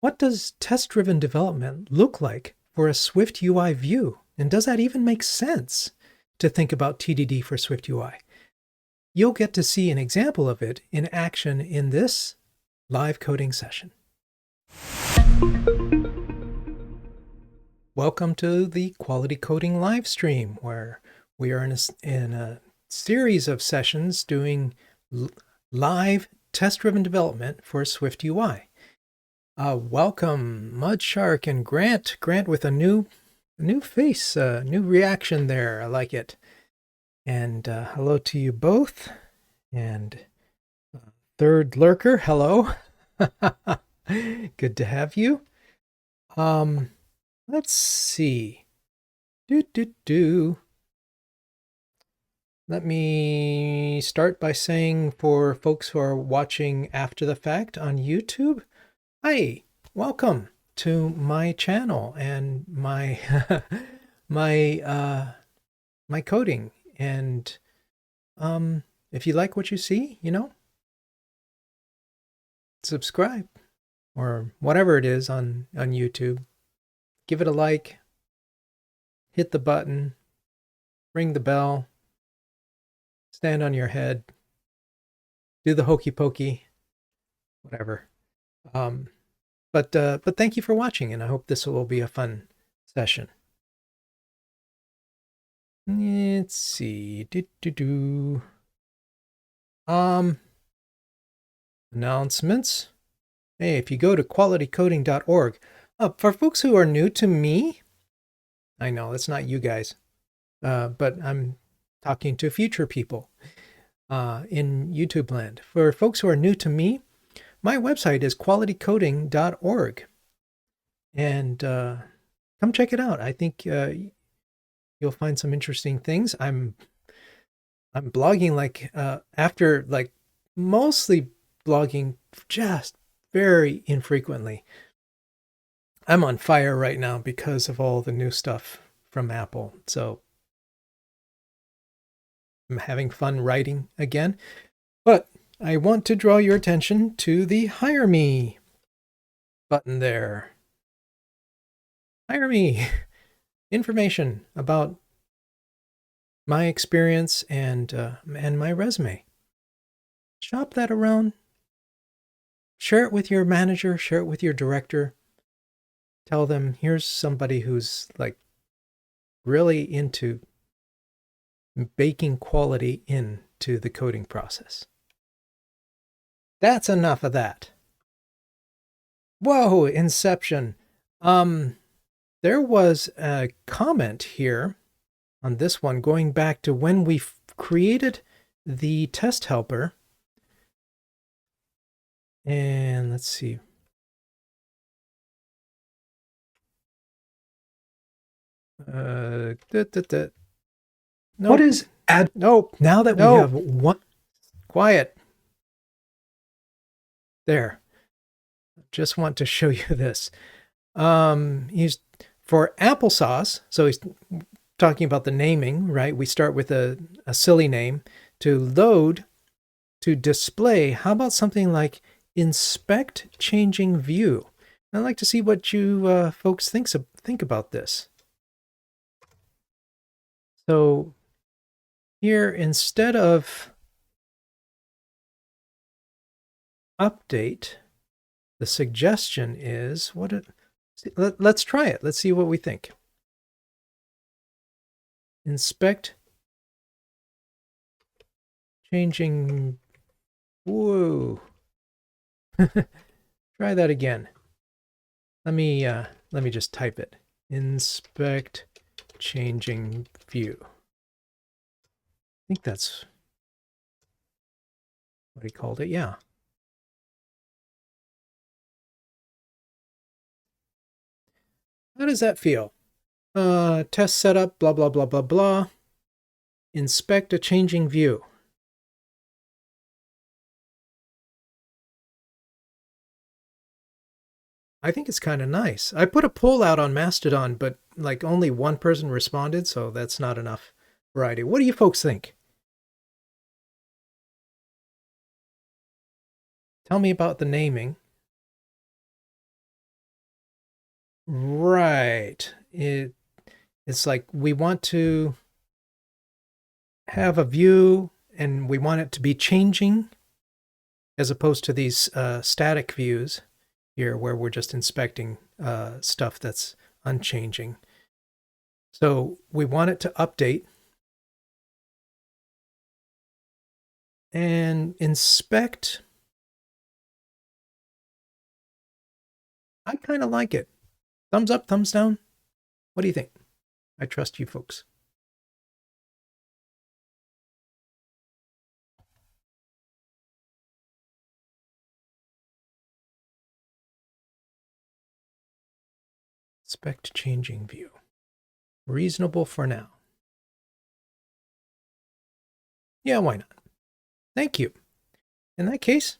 What does test-driven development look like for a SwiftUI view? And does that even make sense to think about TDD for SwiftUI? You'll get to see an example of it in action in this live coding session. Welcome to the Quality Coding live stream, where we are in a series of sessions doing live test-driven development for SwiftUI. Welcome, Mudshark and Grant. Grant with a new face, new reaction there. I like it. And hello to you both. And third lurker, hello. Good to have you. Let's see. Let me start by saying, for folks who are watching after the fact on YouTube, hi, welcome to my channel and my my coding. And if you like what you see, subscribe or whatever it is on YouTube. Give it a like, hit the button, ring the bell, stand on your head, do the hokey pokey, whatever. But thank you for watching, and I hope this will be a fun session. Let's see. Announcements. Hey, if you go to qualitycoding.org, for folks who are new to me, I know it's not you guys, but I'm talking to future people in YouTube land. For folks who are new to me, my website is qualitycoding.org, and come check it out. I think you'll find some interesting things. I'm blogging after mostly blogging just very infrequently. I'm on fire right now because of all the new stuff from Apple. So I'm having fun writing again. But I want to draw your attention to the Hire Me button there. Hire me. Information about my experience and my resume. Shop that around. Share it with your manager. Share it with your director. Tell them, here's somebody who's really into baking quality into the coding process. That's enough of that. Whoa, Inception. There was a comment here on this one going back to when we created the test helper. And let's see. No. What is add? Nope. Now that we have one, quiet. There. Just want to show you this. He's for applesauce. So he's talking about the naming, right? We start with a silly name. To load, to display. How about something like inspect changing view? I'd like to see what you folks think about this. So here, instead of update, the suggestion is let's try it. Let's see what we think. Inspect changing. Whoa. Try that again. Let me just type it. Inspect changing view. I think that's what he called it. Yeah. How does that feel? Test setup, blah, blah, blah, blah, blah. Inspect a changing view. I think it's kind of nice. I put a poll out on Mastodon, but only one person responded, so that's not enough variety. What do you folks think? Tell me about the naming. Right. It's like we want to have a view and we want it to be changing as opposed to these static views here where we're just inspecting stuff that's unchanging. So we want it to update and inspect. I kind of like it. Thumbs up, thumbs down. What do you think? I trust you folks. Inspect changing view. Reasonable for now. Yeah, why not? Thank you. In that case,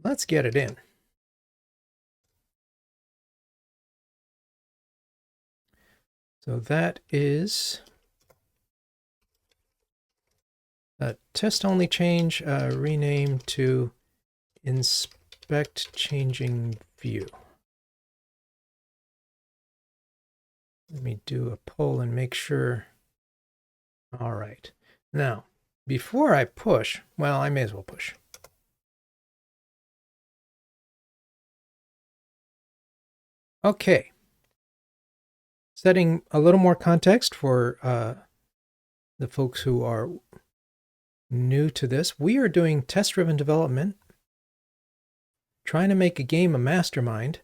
let's get it in. So that is a test only change, rename to inspect changing view. Let me do a poll and make sure. All right. Now, before I push, well, I may as well push. Okay. Setting a little more context for the folks who are new to this. We are doing test-driven development, trying to make a game a mastermind.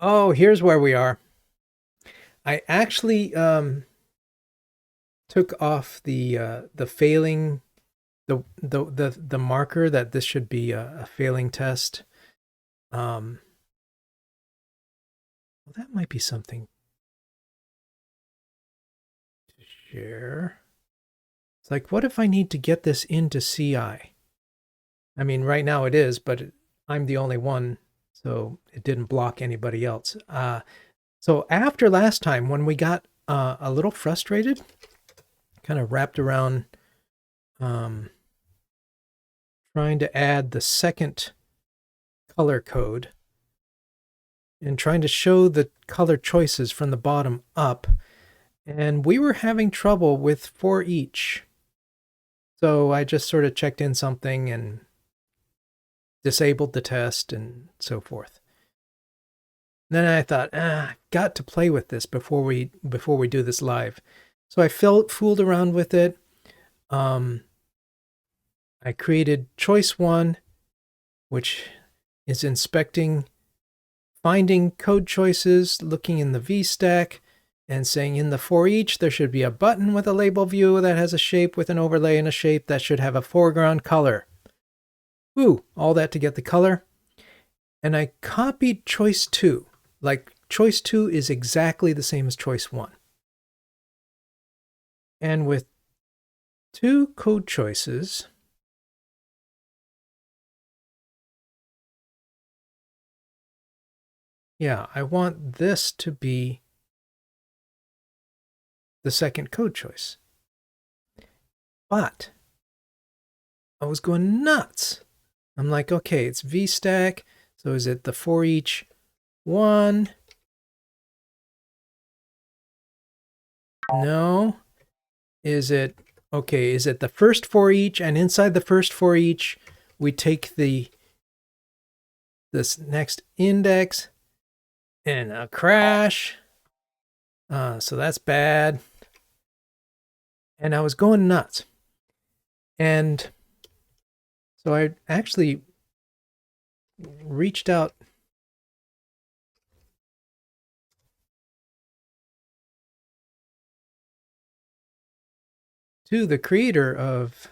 Oh, here's where we are. I actually took off the failing, the marker that this should be a failing test. Well, that might be something to share. It's like, what if I need to get this into CI? I mean, right now it is, but I'm the only one, so it didn't block anybody else. So after last time, when we got a little frustrated, kind of wrapped around trying to add the second color code and trying to show the color choices from the bottom up. And we were having trouble with ForEach. So I just sort of checked in something and disabled the test and so forth. Then I thought, I've got to play with this before we do this live. So I fooled around with it. I created choice 1, which is inspecting, finding code choices, looking in the VStack, and saying in the ForEach there should be a button with a label view that has a shape with an overlay and a shape that should have a foreground color. Ooh, all that to get the color. And I copied choice 2. Like choice 2 is exactly the same as choice 1. And with 2 code choices, yeah, I want this to be the second code choice. But I was going nuts. I'm like, okay, it's VStack. So is it the ForEach 1? No. Is it, okay, is it the first ForEach? And inside the first ForEach, we take this next index and a crash. So that's bad. And I was going nuts. And so I actually reached out to the creator of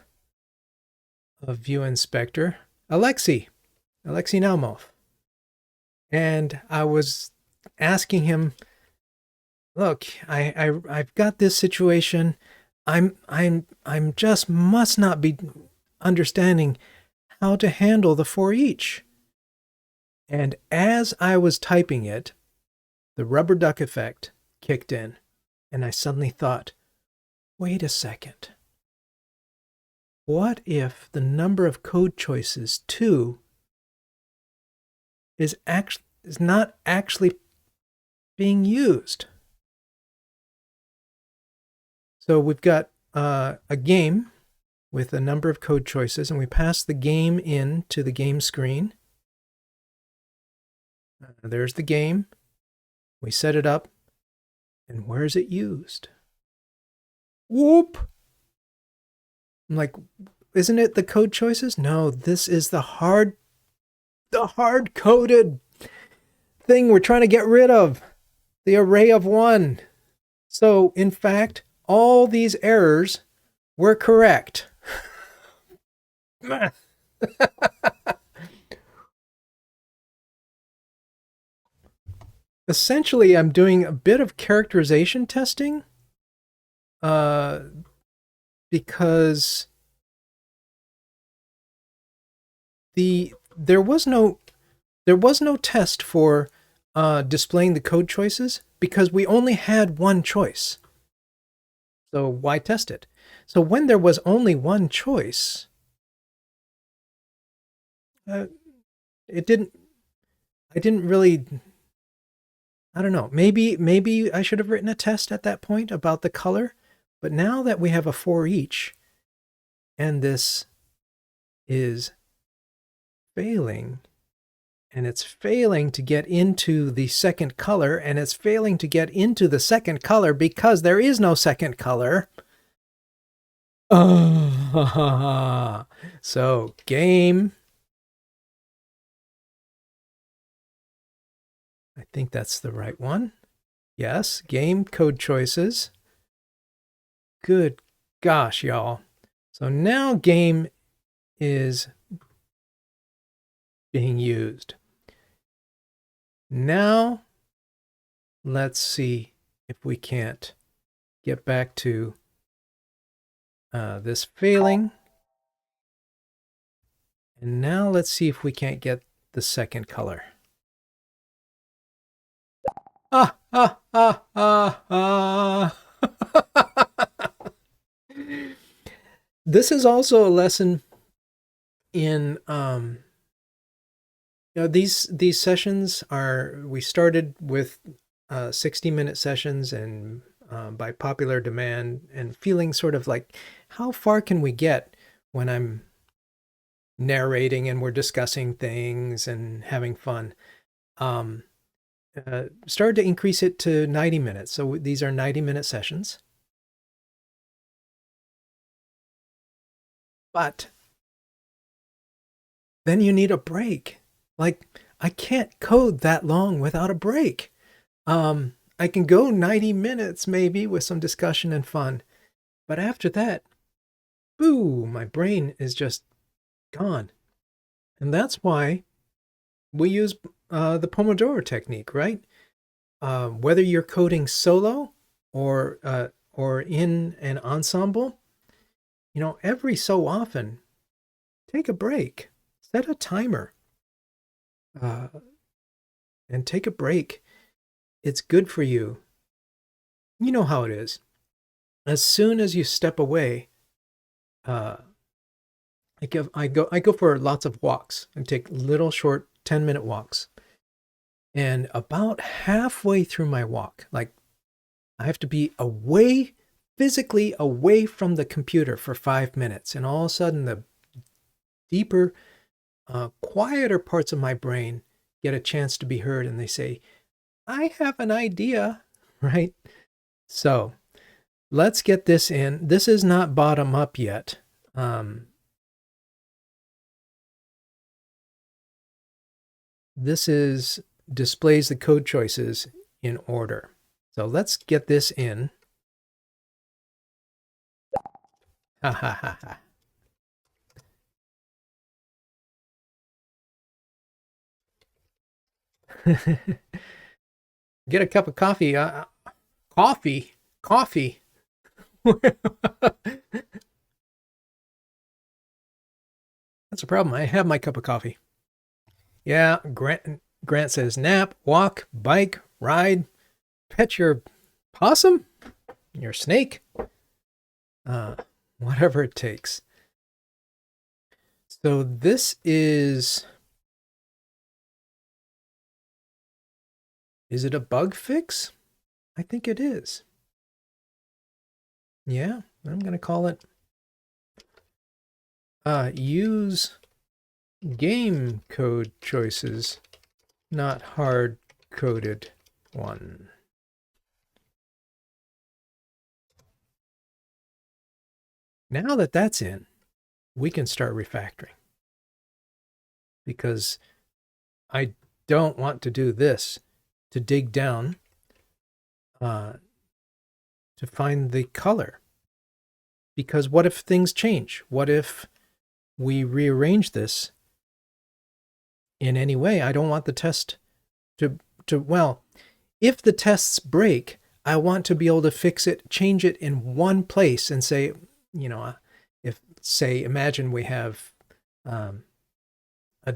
View Inspector, Alexei Naumov. And I was asking him, look, I've got this situation. I'm just must not be understanding how to handle the ForEach. And as I was typing it, the rubber duck effect kicked in, and I suddenly thought, wait a second. What if the number of code choices 2 is actually is not actually being used. So we've got a game with a number of code choices, and we pass the game in to the game screen. There's the game. We set it up. And where is it used? Whoop! I'm like, isn't it the code choices? No, this is the hard-coded thing we're trying to get rid of. The array of one. So, in fact, all these errors were correct. Essentially, I'm doing a bit of characterization testing because there was no test for displaying the code choices because we only had one choice. So why test it? So when there was only one choice, I didn't really, I don't know, maybe I should have written a test at that point about the color, but now that we have a for each and this is failing, and it's failing to get into the second color, and it's failing to get into the second color because there is no second color. So game. I think that's the right one. Yes, game code choices. Good gosh, y'all. So now game is being used. Now, let's see if we can't get back to this failing. And now let's see if we can't get the second color. This is also a lesson in these sessions we started with 60-minute sessions, and by popular demand, and feeling sort of like, how far can we get when I'm narrating and we're discussing things and having fun? Started to increase it to 90 minutes. So these are 90-minute sessions. But then you need a break. Like, I can't code that long without a break. I can go 90 minutes maybe with some discussion and fun. But after that, boo, my brain is just gone. And that's why we use the Pomodoro technique, right? Whether you're coding solo or in an ensemble, every so often, take a break, set a timer, and take a break. It's good for you. You know how it is. As soon as you step away, I go for lots of walks and take little short 10-minute walks. And about halfway through my walk, like, I have to be away, physically away from the computer for 5 minutes. And all of a sudden, the deeper, quieter parts of my brain get a chance to be heard. And they say, I have an idea, right? So let's get this in. This is not bottom up yet. This displays the code choices in order. So let's get this in. Ha ha ha ha. Get a cup of coffee. Coffee. That's a problem. I have my cup of coffee. Yeah, Grant says nap, walk, bike, ride, pet your possum, your snake, whatever it takes. So this is Is it a bug fix? I think it is. Yeah, I'm going to call it use game code choices, not hard coded one. Now that that's in, we can start refactoring, because I don't want to do this to dig down to find the color. Because what if things change? What if we rearrange this in any way? I don't want the test well, if the tests break, I want to be able to fix it, change it in one place and say, if say, imagine we have a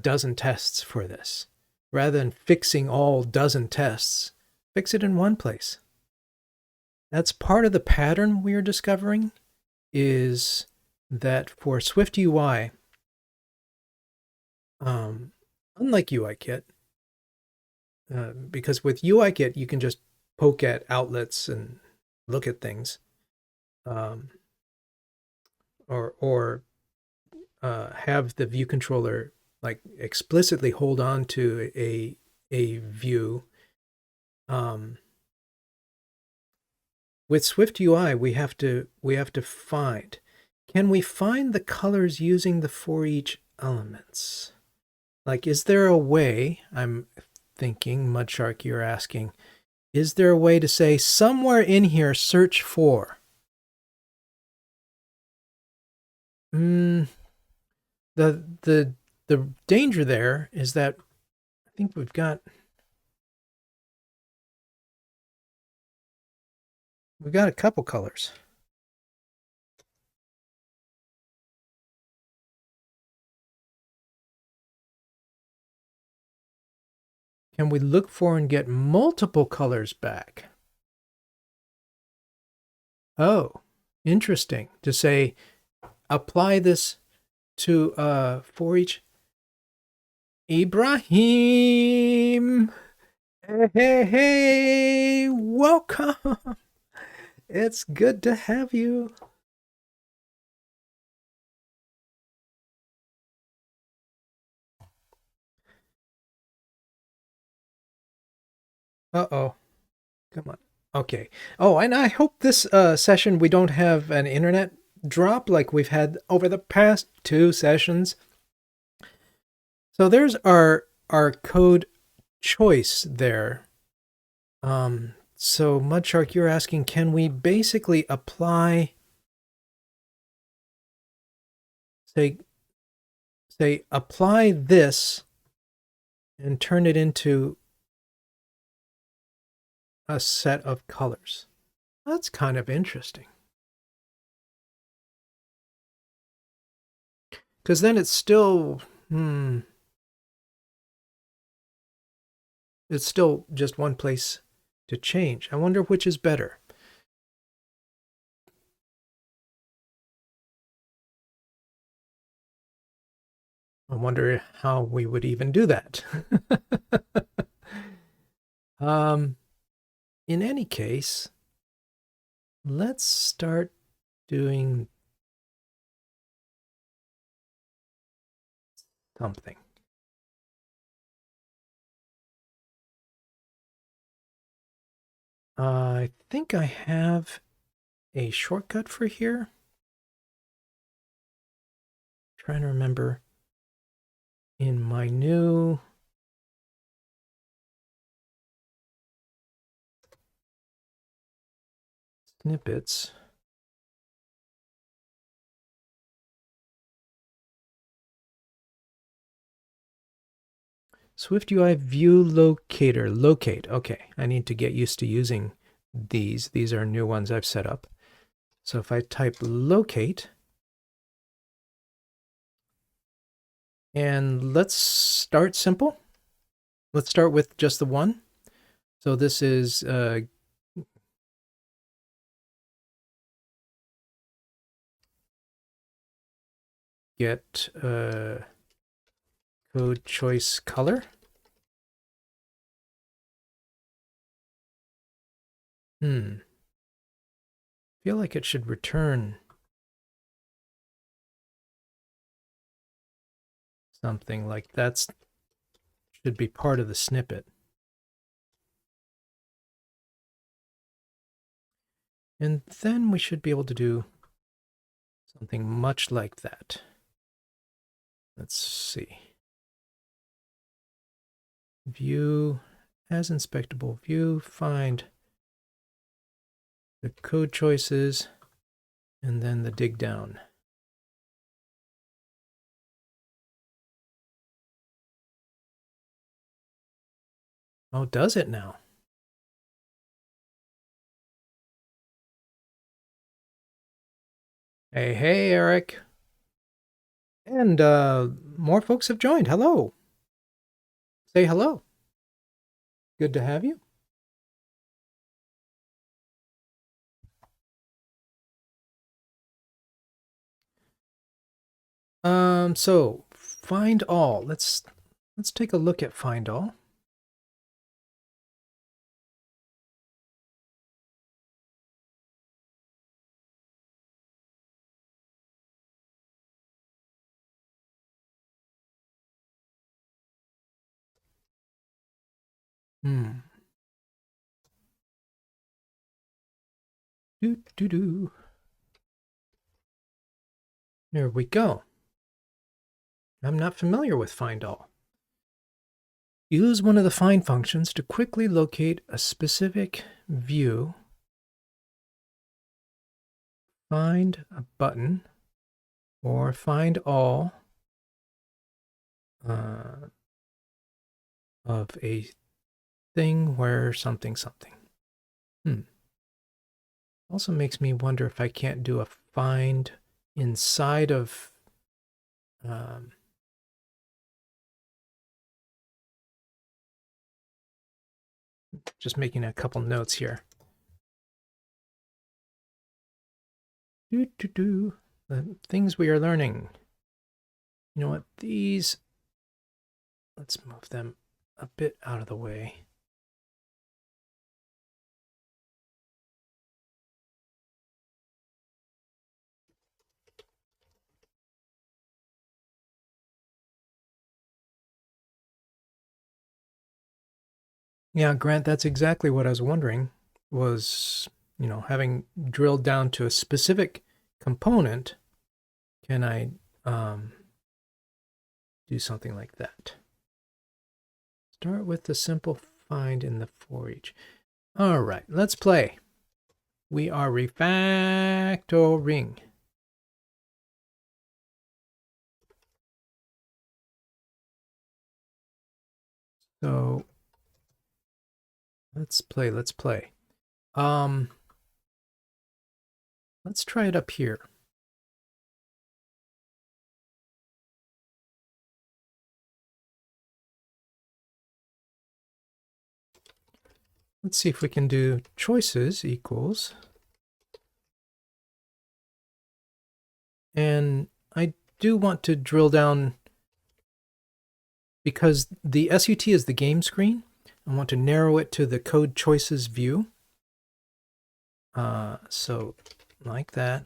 dozen tests for this. Rather than fixing all dozen tests, fix it in one place. That's part of the pattern we are discovering, is that for SwiftUI, unlike UIKit, because with UIKit, you can just poke at outlets and look at things, or have the view controller like explicitly hold on to a view. With SwiftUI, we have to find. Can we find the colors using the ForEach elements? Like, is there a way? I'm thinking, Mudshark, you're asking, is there a way to say somewhere in here, search for? The danger there is that I think we've got a couple colors. Can we look for and get multiple colors back? Oh, interesting. To say, apply this to for each. Ibrahim, hey, welcome. It's good to have you. Uh-oh. Come on. Okay. Oh, and I hope this session we don't have an internet drop like we've had over the past 2 sessions. So there's our code choice there. So Mudshark, you're asking, can we basically apply, say apply this and turn it into a set of colors? That's kind of interesting. Because then it's still, it's still just one place to change. I wonder which is better. I wonder how we would even do that. In any case, let's start doing something. I think I have a shortcut for here. Trying to remember in my new snippets. SwiftUI view locator, locate. Okay, I need to get used to using these. These are new ones I've set up. So if I type locate, and let's start simple. Let's start with just the one. So this is get code choice color. Feel like it should return something like that's should be part of the snippet. And then we should be able to do something much like that. Let's see. View as inspectable view, find the code choices, and then the dig down. Oh, does it now? Hey, hey, Eric. And more folks have joined. Hello. Say hello. Good to have you. So find all. Let's take a look at find all. Do. There we go. I'm not familiar with find all. Use one of the find functions to quickly locate a specific view. Find a button or find all of a thing where something. Also makes me wonder if I can't do a find inside of just making a couple notes here. The things we are learning. You know what? These, let's move them a bit out of the way. Yeah, Grant, that's exactly what I was wondering was, having drilled down to a specific component, can I do something like that? Start with the simple find in the ForEach. All right, let's play. We are refactoring. So let's play. Let's try it up here. Let's see if we can do choices equals. And I do want to drill down because the SUT is the game screen. I want to narrow it to the code choices view. So like that.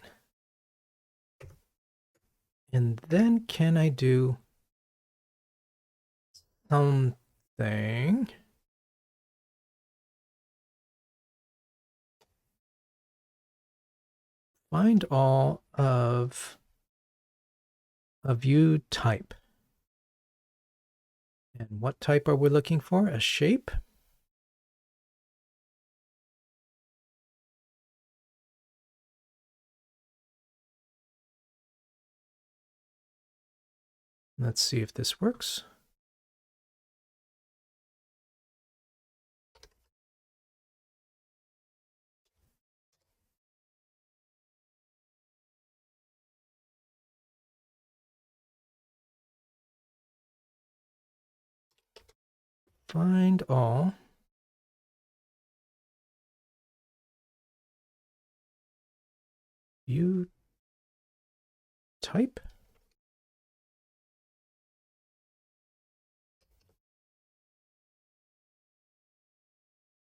And then can I do something? Find all of a view type. And what type are we looking for? A shape? Let's see if this works. Find all view type.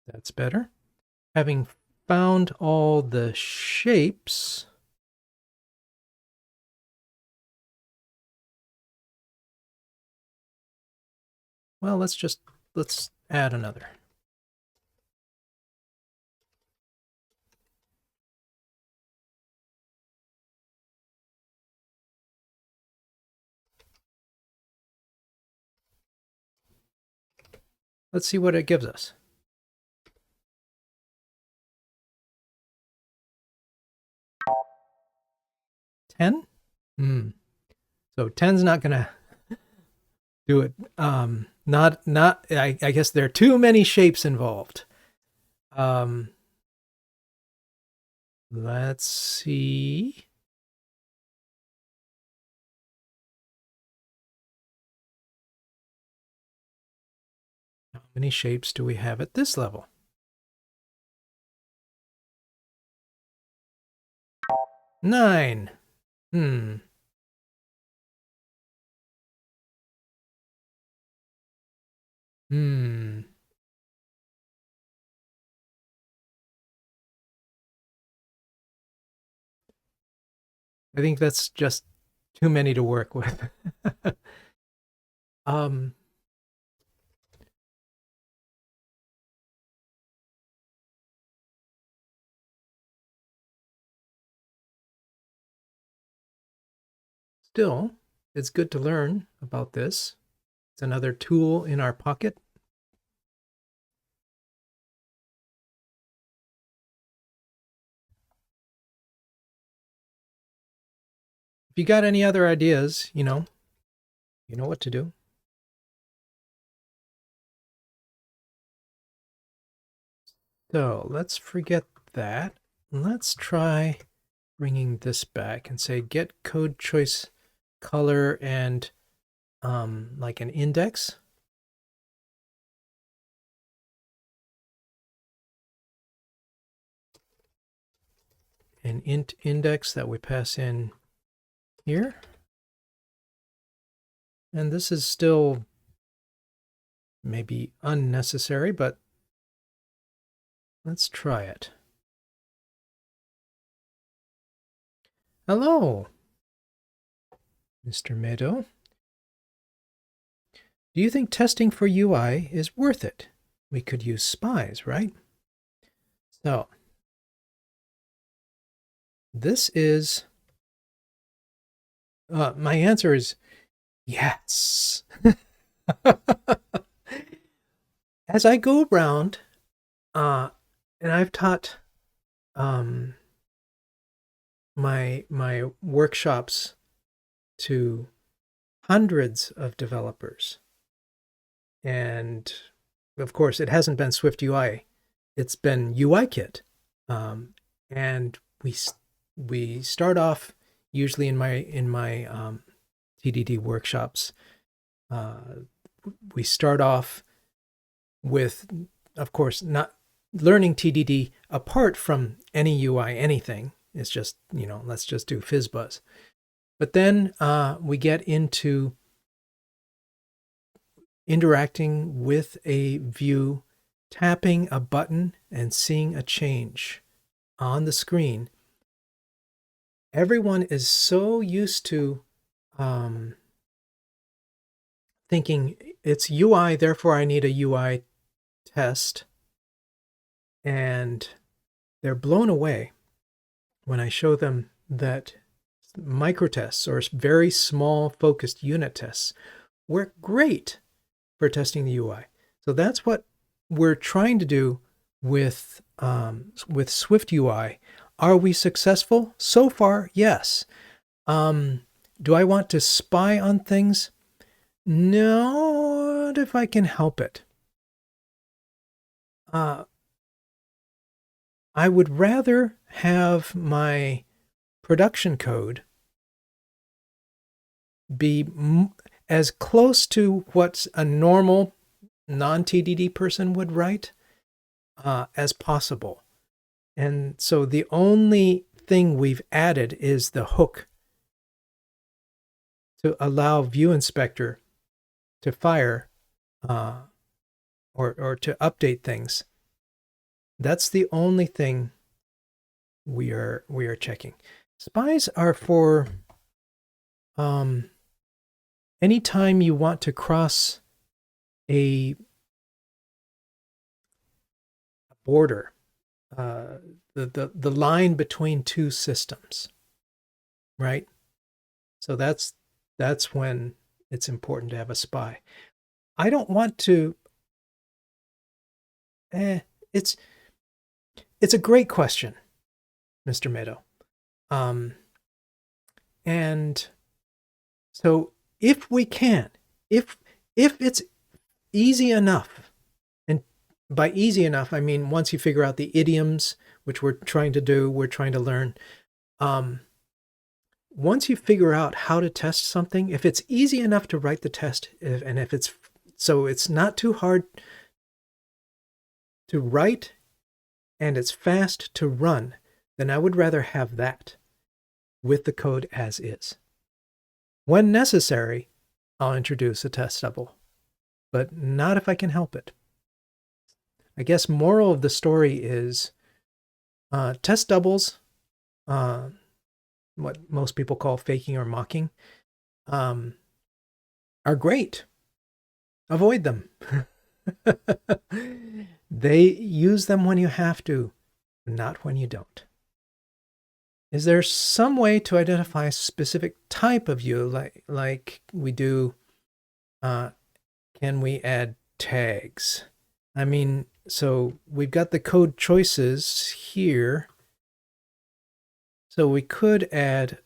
That's better. Having found all the shapes. Well, let's add another. Let's see what it gives us. 10? So 10's not gonna do it. I guess there are too many shapes involved. Let's see. How many shapes do we have at this level? 9. I think that's just too many to work with. Still, it's good to learn about this. It's another tool in our pocket. If you got any other ideas, you know what to do. So let's forget that. Let's try bringing this back and say get code choice color and like an index. An int index that we pass in here. And this is still maybe unnecessary, but let's try it. Hello, Mr. Meadow. Do you think testing for UI is worth it? We could use spies, right? So, this is, my answer is yes. As I go around, and I've taught my workshops to hundreds of developers, and of course, it hasn't been SwiftUI; it's been UIKit, and we start off usually in my TDD workshops. We start off with, of course, not learning TDD apart from any UI anything. It's just, let's just do FizzBuzz. But then we get into interacting with a view, tapping a button and seeing a change on the screen. Everyone is so used to thinking it's UI, therefore I need a UI test. And they're blown away when I show them that microtests or very small focused unit tests work great for testing the UI. So that's what we're trying to do with SwiftUI. Are we successful? So far, yes. Do I want to spy on things? No, not if I can help it. I would rather have my production code be as close to what a normal non-TDD person would write as possible. And so the only thing we've added is the hook to allow View Inspector to fire or to update things. That's the only thing we are checking. Spies are for anytime you want to cross a border, the line between two systems, right? So that's when it's important to have a spy. I don't want to. It's a great question, Mr. Meadow. And so if we can, if it's easy enough, and by easy enough I mean once you figure out the idioms, which we're trying to learn. Once you figure out how to test something, if it's easy enough to write the test, and if it's not too hard to write and it's fast to run, then I would rather have that with the code as is. When necessary, I'll introduce a test double, but not if I can help it. I guess moral of the story is test doubles, what most people call faking or mocking, are great. Avoid them. They use them when you have to, not when you don't. Is there some way to identify a specific type of view, like we do? Can we add tags? I mean, so we've got the code choices here. So we could add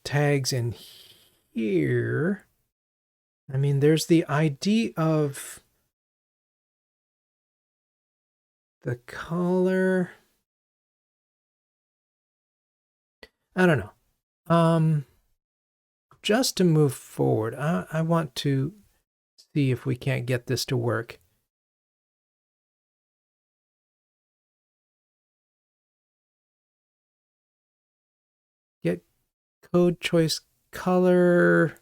tags in here. I mean, there's the ID of the color. I don't know. Just to move forward, I want to see if we can't get this to work. Get code choice color.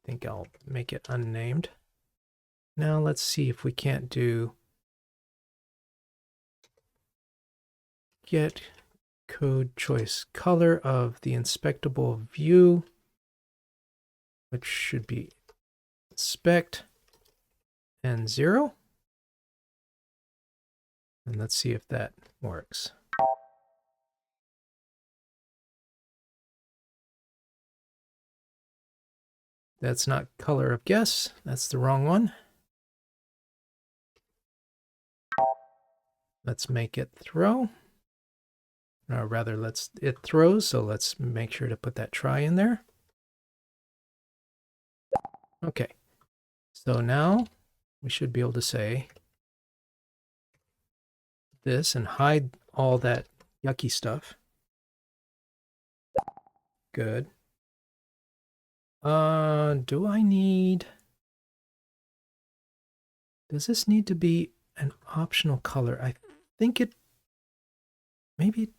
I think I'll make it unnamed. Now let's see if we can't do get code choice color of the inspectable view, which should be inspect and 0. And let's see if that works. That's not color of guess. That's the wrong one. Let's make it throw. Or rather, it throws, so let's make sure to put that try in there. Okay, so now we should be able to say this and hide all that yucky stuff. Good. Do I need... Does this need to be an optional color? I think it... Maybe...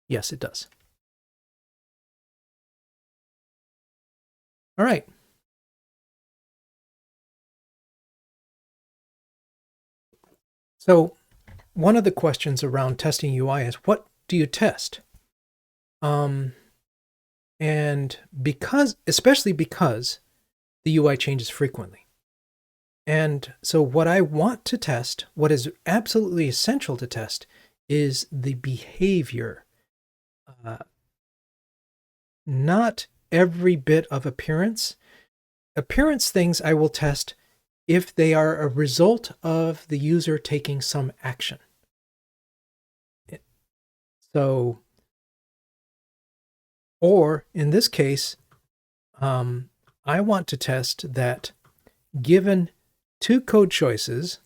Yes, it does. All right. So one of the questions around testing UI is, what do you test? And especially because the UI changes frequently. And so what I want to test, what is absolutely essential to test, is the behavior. Not every bit of appearance. Appearance things I will test if they are a result of the user taking some action. So, or in this case, I want to test that given two code choices,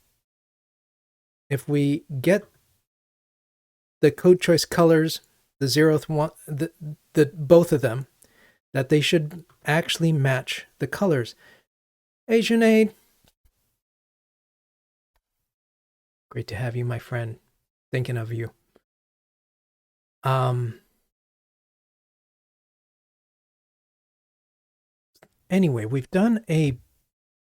if we get the code choice colors, the 0th one, both of them, that they should actually match the colors. Hey, Junaid. Great to have you, my friend. Thinking of you. anyway, we've done a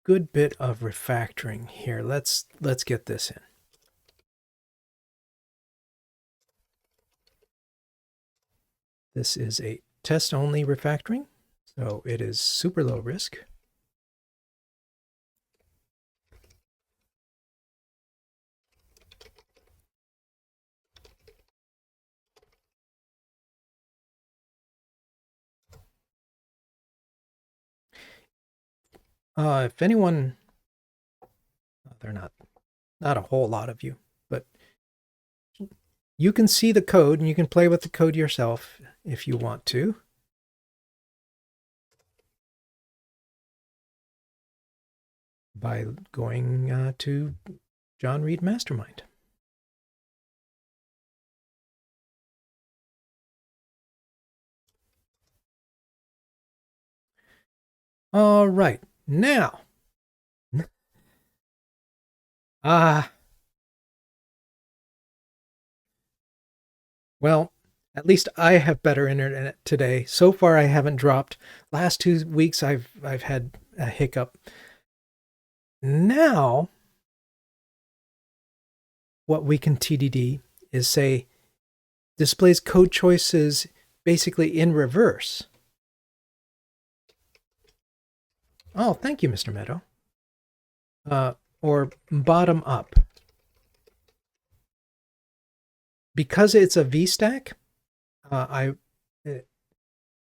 good bit of refactoring here. Let's get this in. This is a test-only refactoring, so it is super low risk. If anyone, they're not a whole lot of you, but you can see the code and you can play with the code yourself if you want to. By going to John Reed Mastermind. All right, now, well, at least I have better internet today. So far, I haven't dropped. Last 2 weeks, I've had a hiccup. Now, what we can TDD is say displays code choices basically in reverse. Oh, thank you, Mr. Meadow. Or bottom up. Because it's a VStack,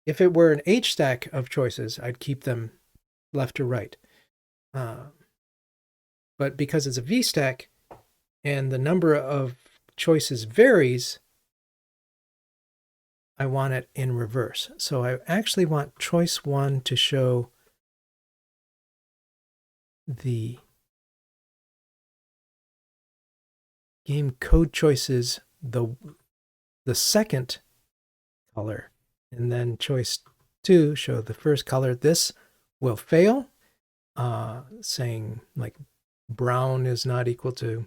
if it were an H stack of choices, I'd keep them left to right. But because it's a VStack and the number of choices varies, I want it in reverse. So I actually want choice 1 to show the game code choices, the second color, and then choice 2 show the first color. This will fail, saying like brown is not equal to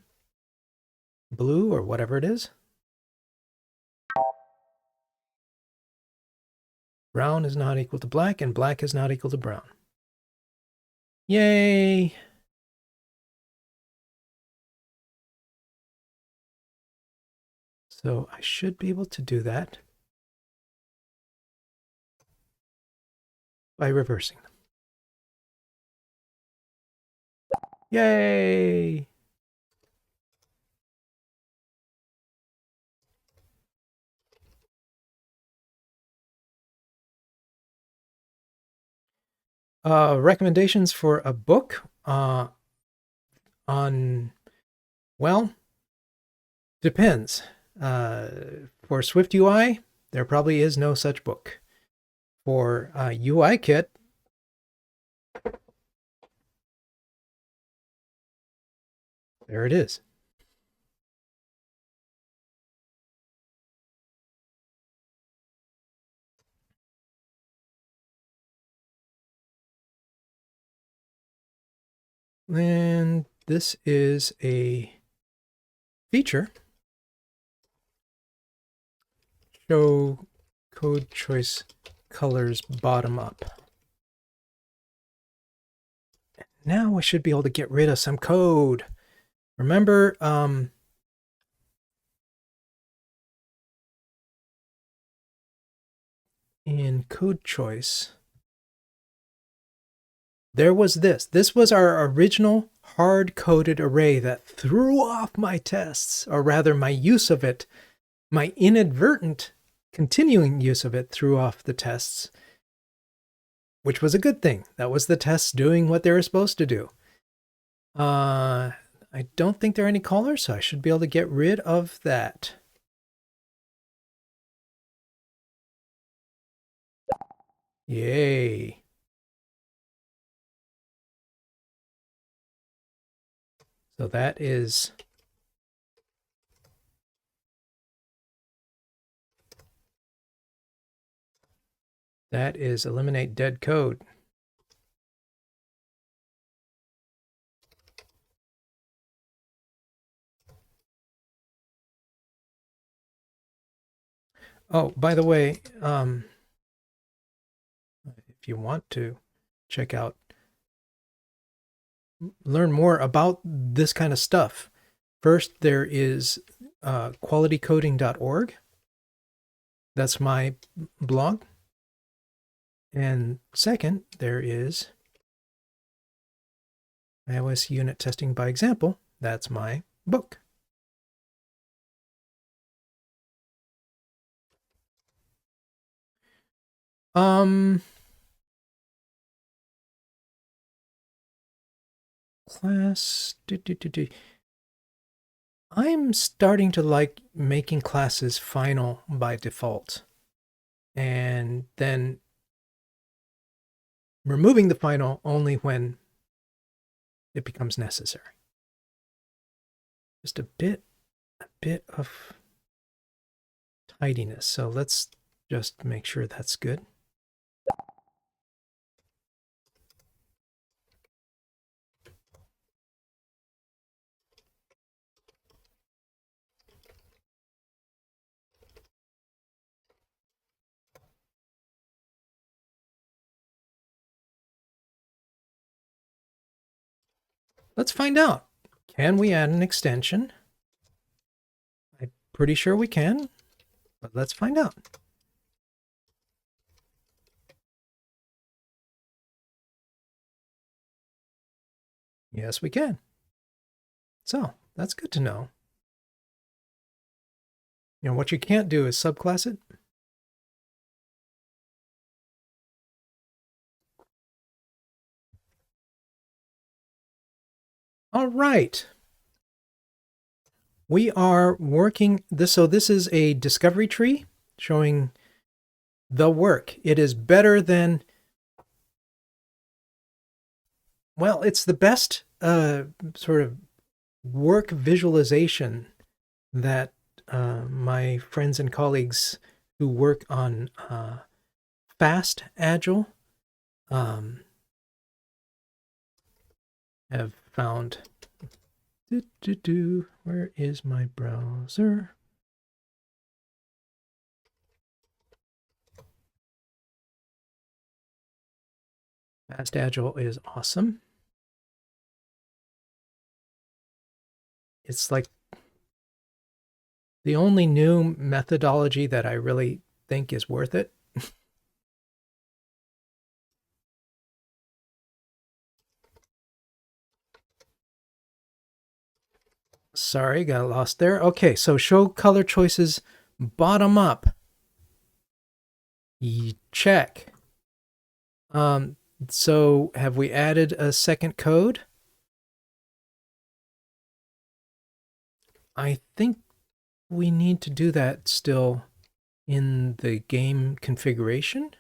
blue or whatever it is. Brown is not equal to black, and black is not equal to brown. Yay! So I should be able to do that by reversing them. Yay! Recommendations for a book on, well, depends. For SwiftUI, there probably is no such book. For UIKit, there it is. And this is a feature. Show code choice colors bottom up. Now we should be able to get rid of some code. Remember, in code choice, there was this. This was our original hard-coded array that threw off my tests, or rather my use of it. My inadvertent continuing use of it threw off the tests, which was a good thing. That was the tests doing what they were supposed to do. I don't think there are any callers, so I should be able to get rid of that. Yay. So that is eliminate dead code. Oh, by the way, if you want to check out, learn more about this kind of stuff. First, there is qualitycoding.org. That's my blog. And second, there is iOS Unit Testing by Example. That's my book. Class. I'm starting to like making classes final by default, and then removing the final only when it becomes necessary. Just a bit of tidiness. So let's just make sure that's good. Let's find out. Can we add an extension? I'm pretty sure we can, but let's find out. Yes, we can. So that's good to know. You know, what you can't do is subclass it. All right. We are working this. So this is a discovery tree showing the work. It is better than, well, it's the best sort of work visualization that my friends and colleagues who work on fast agile have found. Where is my browser? Fast agile is awesome. It's like the only new methodology that I really think is worth it. Sorry, got lost there. Okay, so show color choices bottom up. Check. So have we added a second code? I think we need to do that still in the game configuration.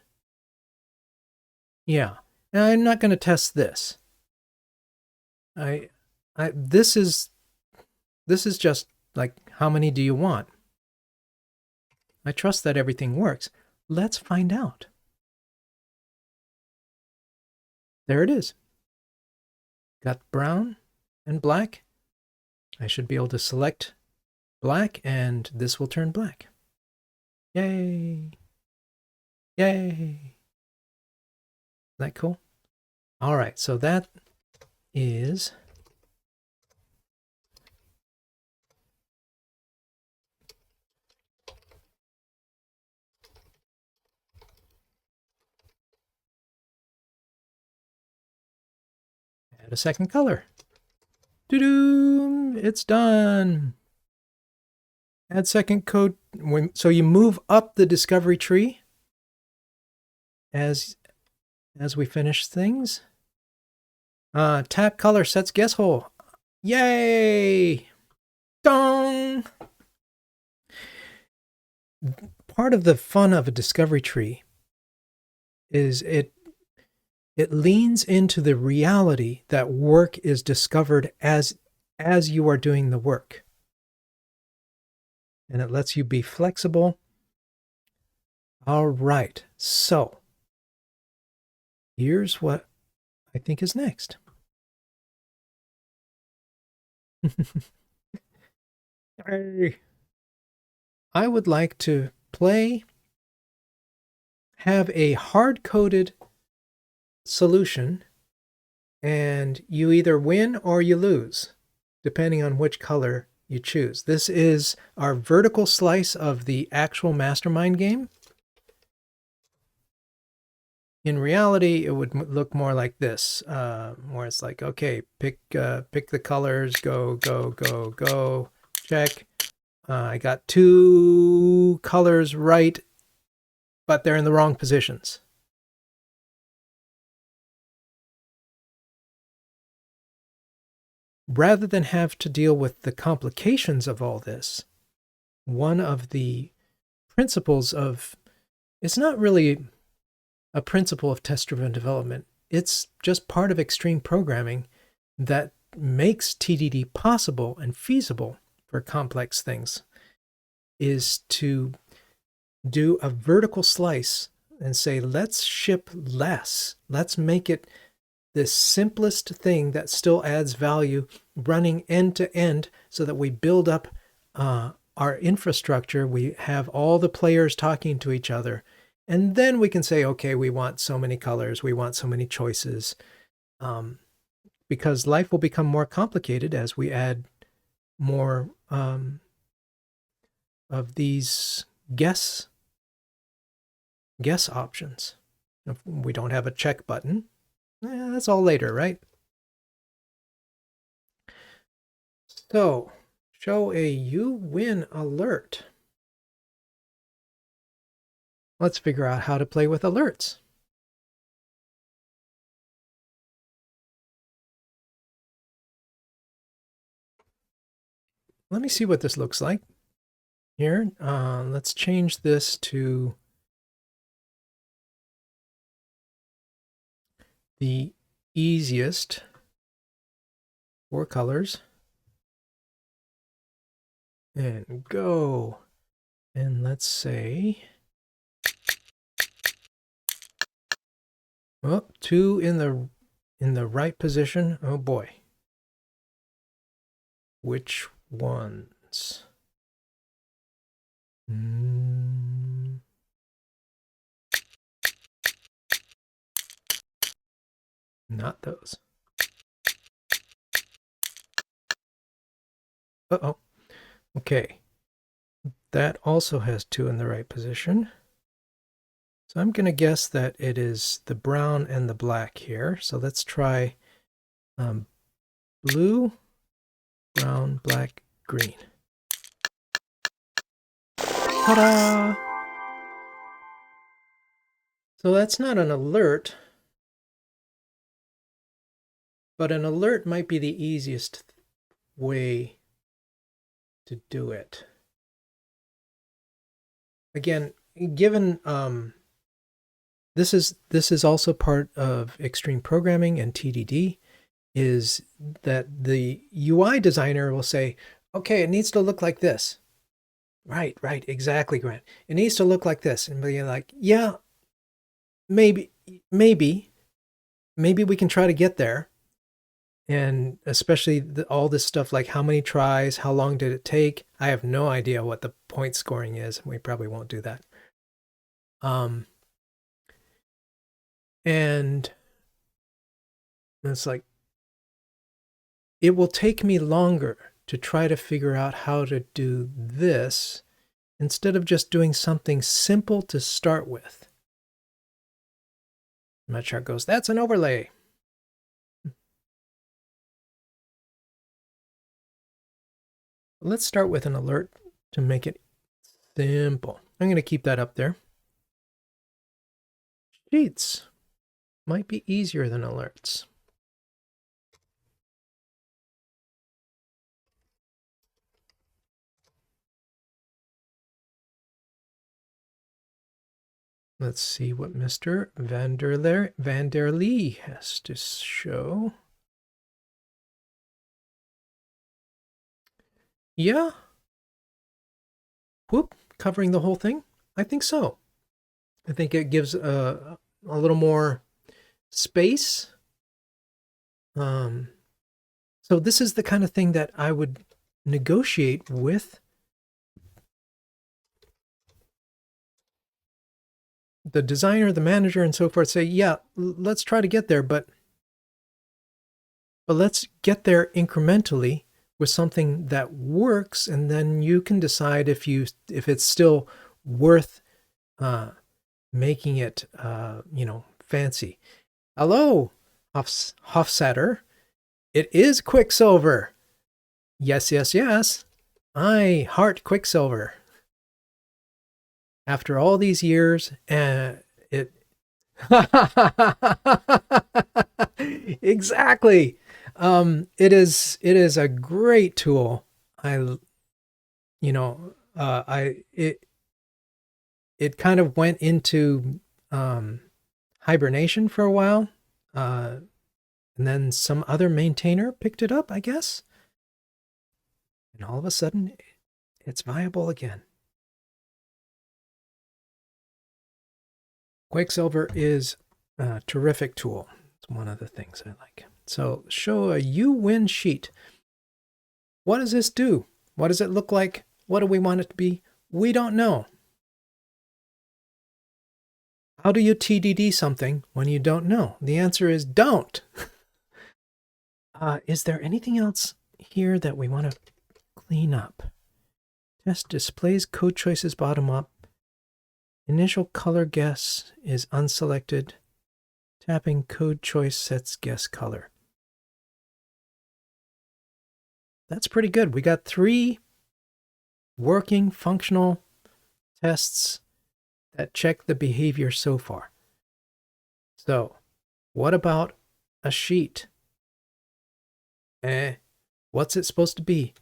Yeah, now I'm not going to test this. This is just like, how many do you want? I trust that everything works. Let's find out. There it is. Got brown and black. I should be able to select black and this will turn black. Yay. Yay. Isn't that cool? All right, so that is add a second color. Doo-doo! It's done. Add second code. So you move up the discovery tree as we finish things. Tap color sets guess hole. Yay! Dong! Part of the fun of a discovery tree is it leans into the reality that work is discovered as you are doing the work. And it lets you be flexible. All right, so here's what I think is next. I would like to have a hard-coded solution, and you either win or you lose, depending on which color you choose. This is our vertical slice of the actual mastermind game. In reality, it would look more like this, where it's like, okay, pick the colors, go, go, go, go, check. I got 2 colors right, but they're in the wrong positions. Rather than have to deal with the complications of all this, one of the principles of, it's not really a principle of test-driven development, it's just part of extreme programming that makes TDD possible and feasible for complex things, is to do a vertical slice and say, let's ship less. Let's make it the simplest thing that still adds value, running end to end, so that we build up our infrastructure. We have all the players talking to each other. And then we can say, okay, we want so many colors. We want so many choices. Because life will become more complicated as we add more of these guess options. If we don't have a check button, that's all later, right? So, show a you win alert. Let's figure out how to play with alerts. Let me see what this looks like here. Let's change this to the easiest 4 colors. And go. And let's say, oh, 2 in the right position. Oh boy. Which ones? Not those. Uh-oh. Okay. That also has 2 in the right position. So I'm going to guess that it is the brown and the black here. So let's try blue, brown, black, green. Ta-da! So that's not an alert, but an alert might be the easiest way to do it. Again, given this is also part of extreme programming and TDD, is that the UI designer will say, okay, it needs to look like this. Right, exactly, Grant. It needs to look like this. And be like, yeah, maybe we can try to get there. And especially all this stuff like how many tries, how long did it take? I have no idea what the point scoring is. We probably won't do that. And it's like, it will take me longer to try to figure out how to do this instead of just doing something simple to start with. My chart goes, that's an overlay. Let's start with an alert to make it simple. I'm going to keep that up there. Sheets might be easier than alerts. Let's see what Mr. Van der Lee has to show. Yeah. Whoop, covering the whole thing? I think so. I think it gives a little more space. So this is the kind of thing that I would negotiate with the designer, the manager, and so forth say, yeah, let's try to get there, but let's get there incrementally with something that works, and then you can decide if it's still worth making it fancy. Hello, Hofsatter. It is Quicksilver. Yes, yes, yes. I heart Quicksilver. After all these years, it exactly. It is a great tool. It kind of went into hibernation for a while, and then some other maintainer picked it up, I guess, and all of a sudden, it's viable again. Quicksilver is a terrific tool. It's one of the things I like. So show a you-win sheet. What does this do? What does it look like? What do we want it to be? We don't know. How do you TDD something when you don't know? The answer is don't. Is there anything else here that we want to clean up? Test displays code choices bottom up. Initial color guess is unselected. Tapping code choice sets guess color. That's pretty good. We got 3 working functional tests that check the behavior so far. So, what about a sheet? What's it supposed to be?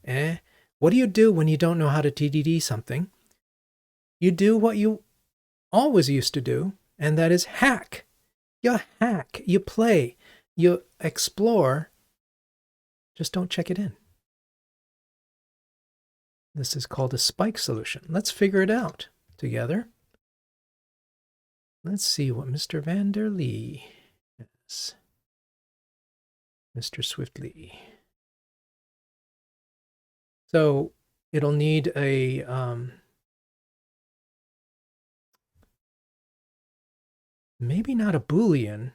What do you do when you don't know how to TDD something? You do what you always used to do, and that is hack. You hack, you play, you explore, just don't check it in. This is called a spike solution. Let's figure it out together. Let's see what Mr. Vanderlee has. Mr. Swiftly. So it'll need a maybe not a Boolean,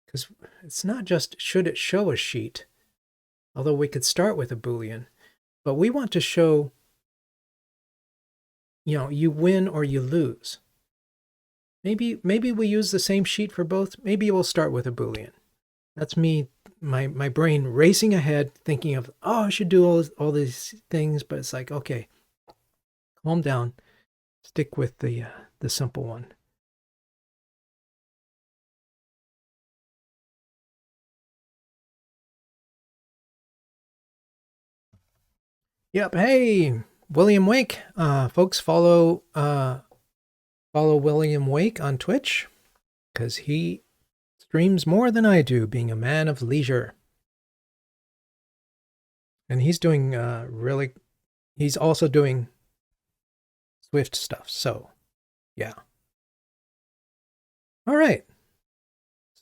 because it's not just should it show a sheet, although we could start with a Boolean, but we want to show, you win or you lose. Maybe we use the same sheet for both. Maybe we'll start with a Boolean. That's me, my brain racing ahead, thinking of, I should do all these things, but it's like, okay, calm down, stick with the simple one. Yep. Hey, William Wake. Folks, follow William Wake on Twitch, because he streams more than I do, being a man of leisure. And he's doing he's also doing Swift stuff. So, yeah. All right.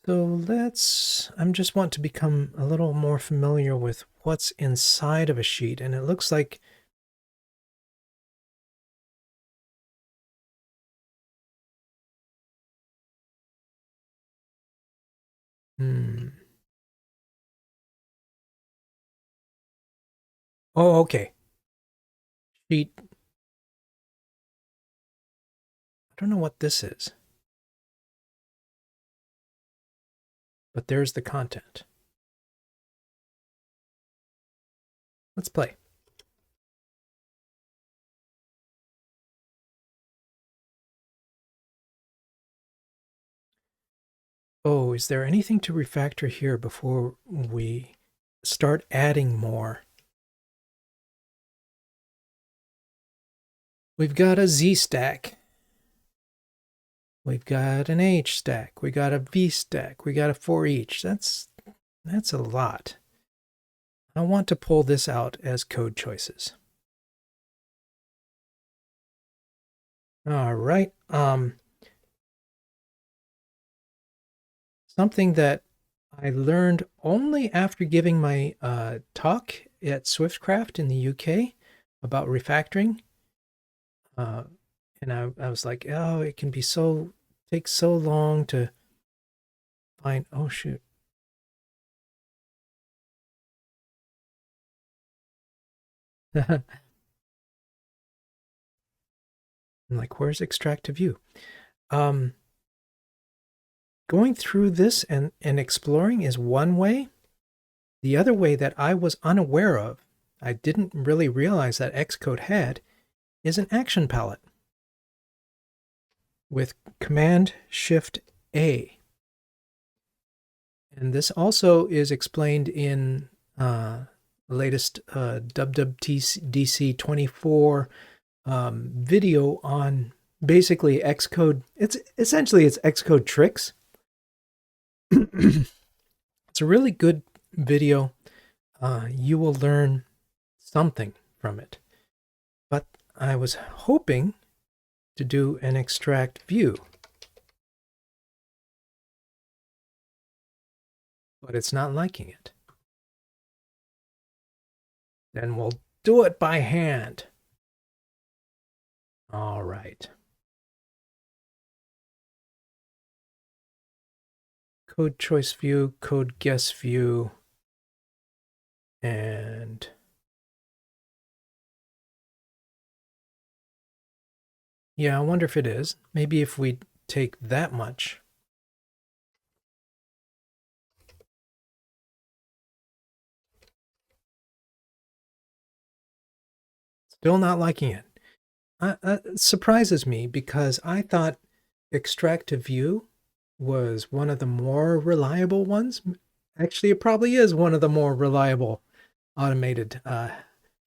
So I just want to become a little more familiar with what's inside of a sheet. And it looks like oh, okay. Sheet. I don't know what this is. But there's the content. Let's play. Oh, is there anything to refactor here before we start adding more? We've got a Z stack. We've got an H stack. We got a V stack. We got a ForEach. That's a lot. I want to pull this out as code choices. All right. Something that I learned only after giving my talk at SwiftCraft in the UK about refactoring. And I was like, oh, it can be takes so long to find, oh shoot. I'm like, where's extract to view? Going through this and exploring is one way. The other way that I was unaware of, I didn't really realize that Xcode had, is an action palette with Command Shift A. And this also is explained in the latest WWDC 24 video on basically Xcode. It's Xcode tricks. It's a really good video. You will learn something from it. But I was hoping to do an extract view. But it's not liking it. Then we'll do it by hand. All right. Code choice view, code guess view, and yeah, I wonder if it is. Maybe if we take that much. Still not liking it. It surprises me because I thought extract to view was one of the more reliable ones. Actually, it probably is one of the more reliable automated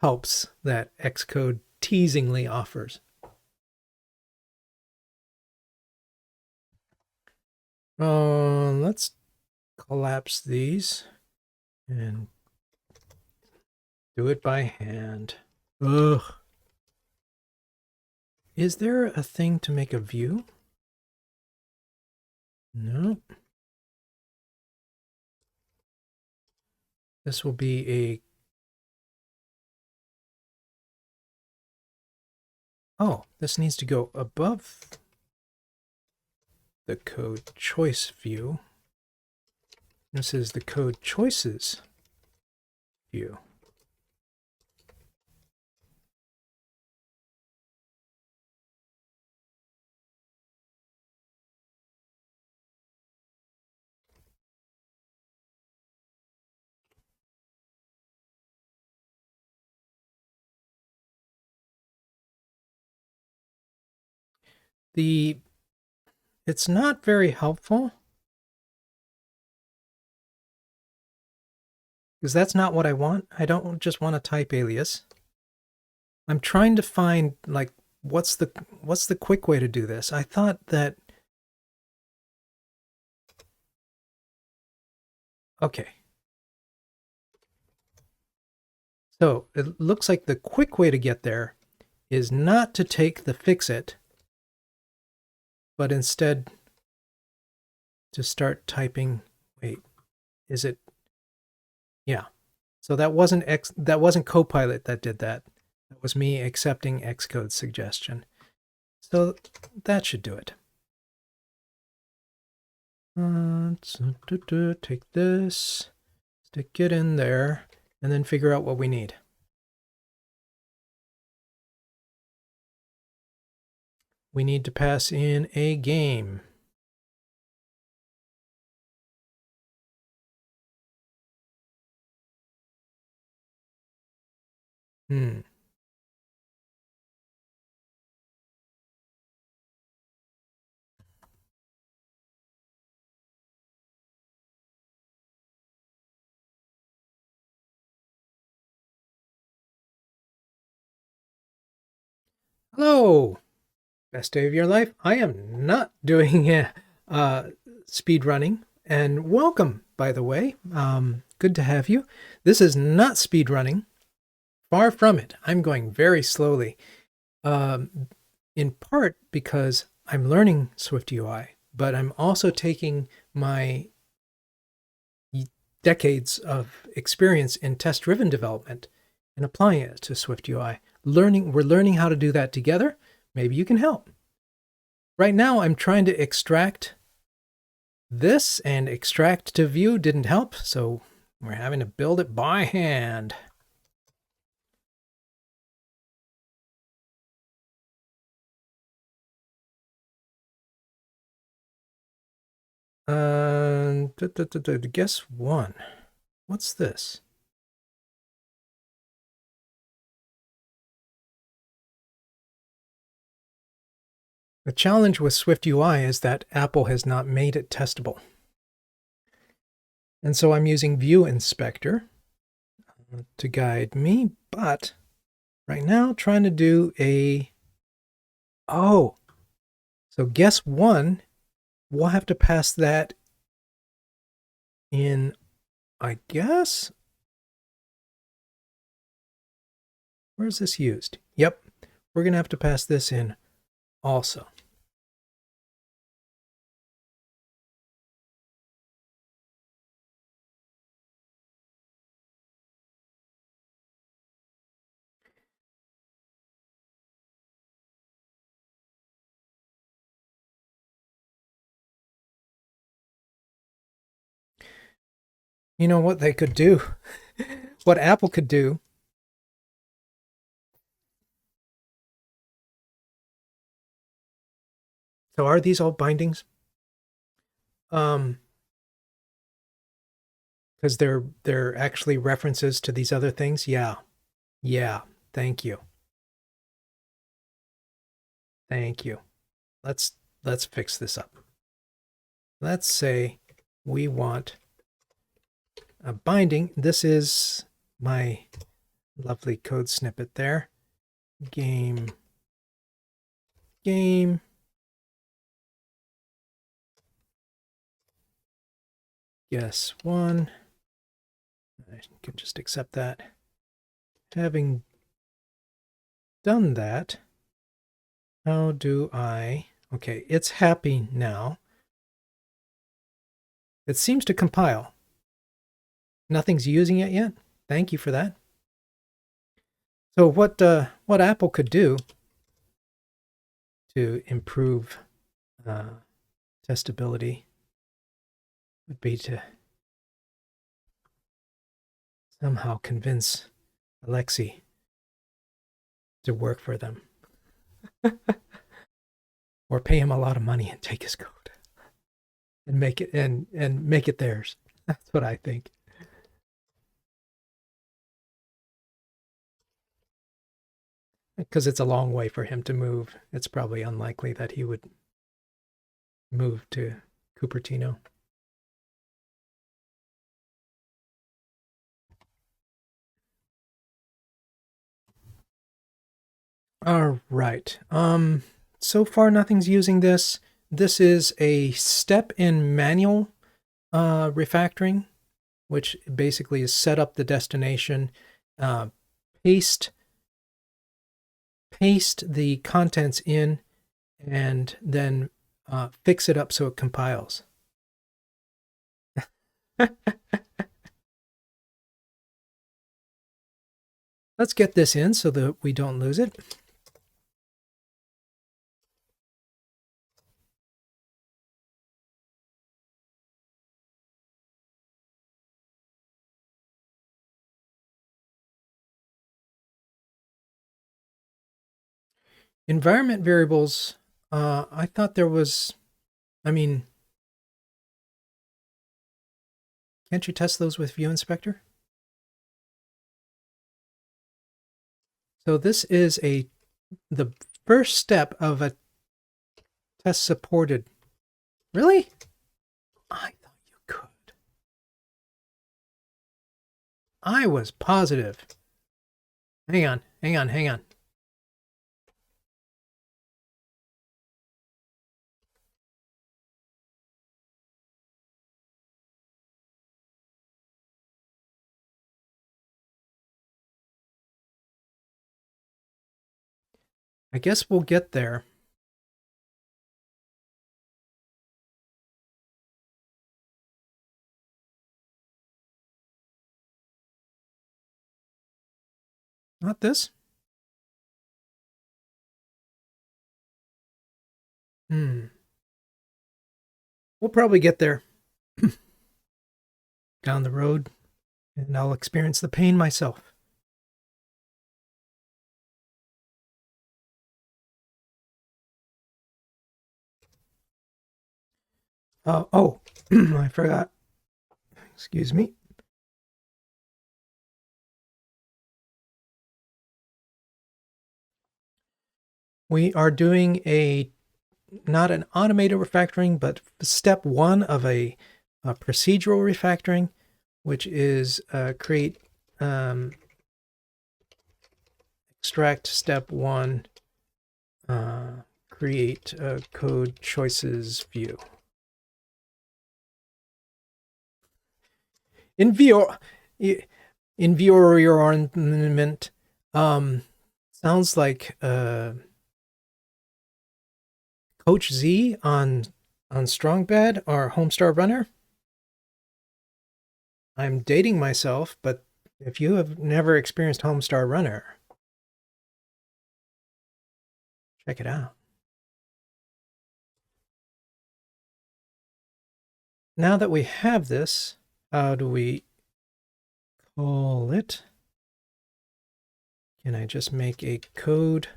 helps that Xcode teasingly offers. Let's collapse these and do it by hand. Ugh. Is there a thing to make a view? No. This will be a... Oh, this needs to go above the code choice view. This is the code choices view. It's not very helpful because that's not what I want. I don't just want a type alias. I'm trying to find like what's the quick way to do this. I thought that okay. So it looks like the quick way to get there is not to take the fixit, but instead to start typing, wait, is it? Yeah. So that wasn't Copilot that did that. That was me accepting Xcode's suggestion. So that should do it. Take this, stick it in there, and then figure out what we need. We need to pass in a game. Hello, best day of your life. I am not doing speed running, and welcome, by the way. Good to have you. This is not speed running. Far from it. I'm going very slowly, in part because I'm learning SwiftUI, but I'm also taking my decades of experience in test-driven development and applying it to SwiftUI. We're learning how to do that together, maybe you can help. Right now, I'm trying to extract this, and extract to view didn't help, so we're having to build it by hand. Guess one. What's this? The challenge with SwiftUI is that Apple has not made it testable. And so I'm using View Inspector to guide me, but right now trying to do a... Oh, so guess one, we'll have to pass that in, I guess. Where's this used? Yep, we're going to have to pass this in also. You know what they could do? What Apple could do. So are these all bindings? Because they're actually references to these other things. Yeah. Thank you. Let's fix this up. Let's say we want a binding. This is my lovely code snippet there. Game. Guess one. I can just accept that. Having done that, how do I... Okay, it's happy now. It seems to compile. Nothing's using it yet. Thank you for that. So what Apple could do to improve testability would be to somehow convince Alexei to work for them. Or pay him a lot of money and take his code and make it and make it theirs. That's what I think. Because it's a long way for him to move. It's probably unlikely that he would move to Cupertino. All right. So far nothing's using this. This is a step in manual refactoring, which basically is set up the destination, paste the contents in, and then fix it up so it compiles. Let's get this in so that we don't lose it. Environment variables, I thought there was, I mean, can't you test those with View Inspector? So this is the first step of a test supported. Really? I thought you could. I was positive. Hang on. I guess we'll get there. Not this. We'll probably get there down the road, and I'll experience the pain myself. Oh, I forgot. Excuse me. We are doing not an automated refactoring, but step one of a procedural refactoring, which is create extract step one, create a code choices view. Environment sounds like Coach Z on Strong Bad or Homestar Runner. I'm dating myself, but if you have never experienced Homestar Runner, check it out. Now that we have this, how do we call it? Can I just make a code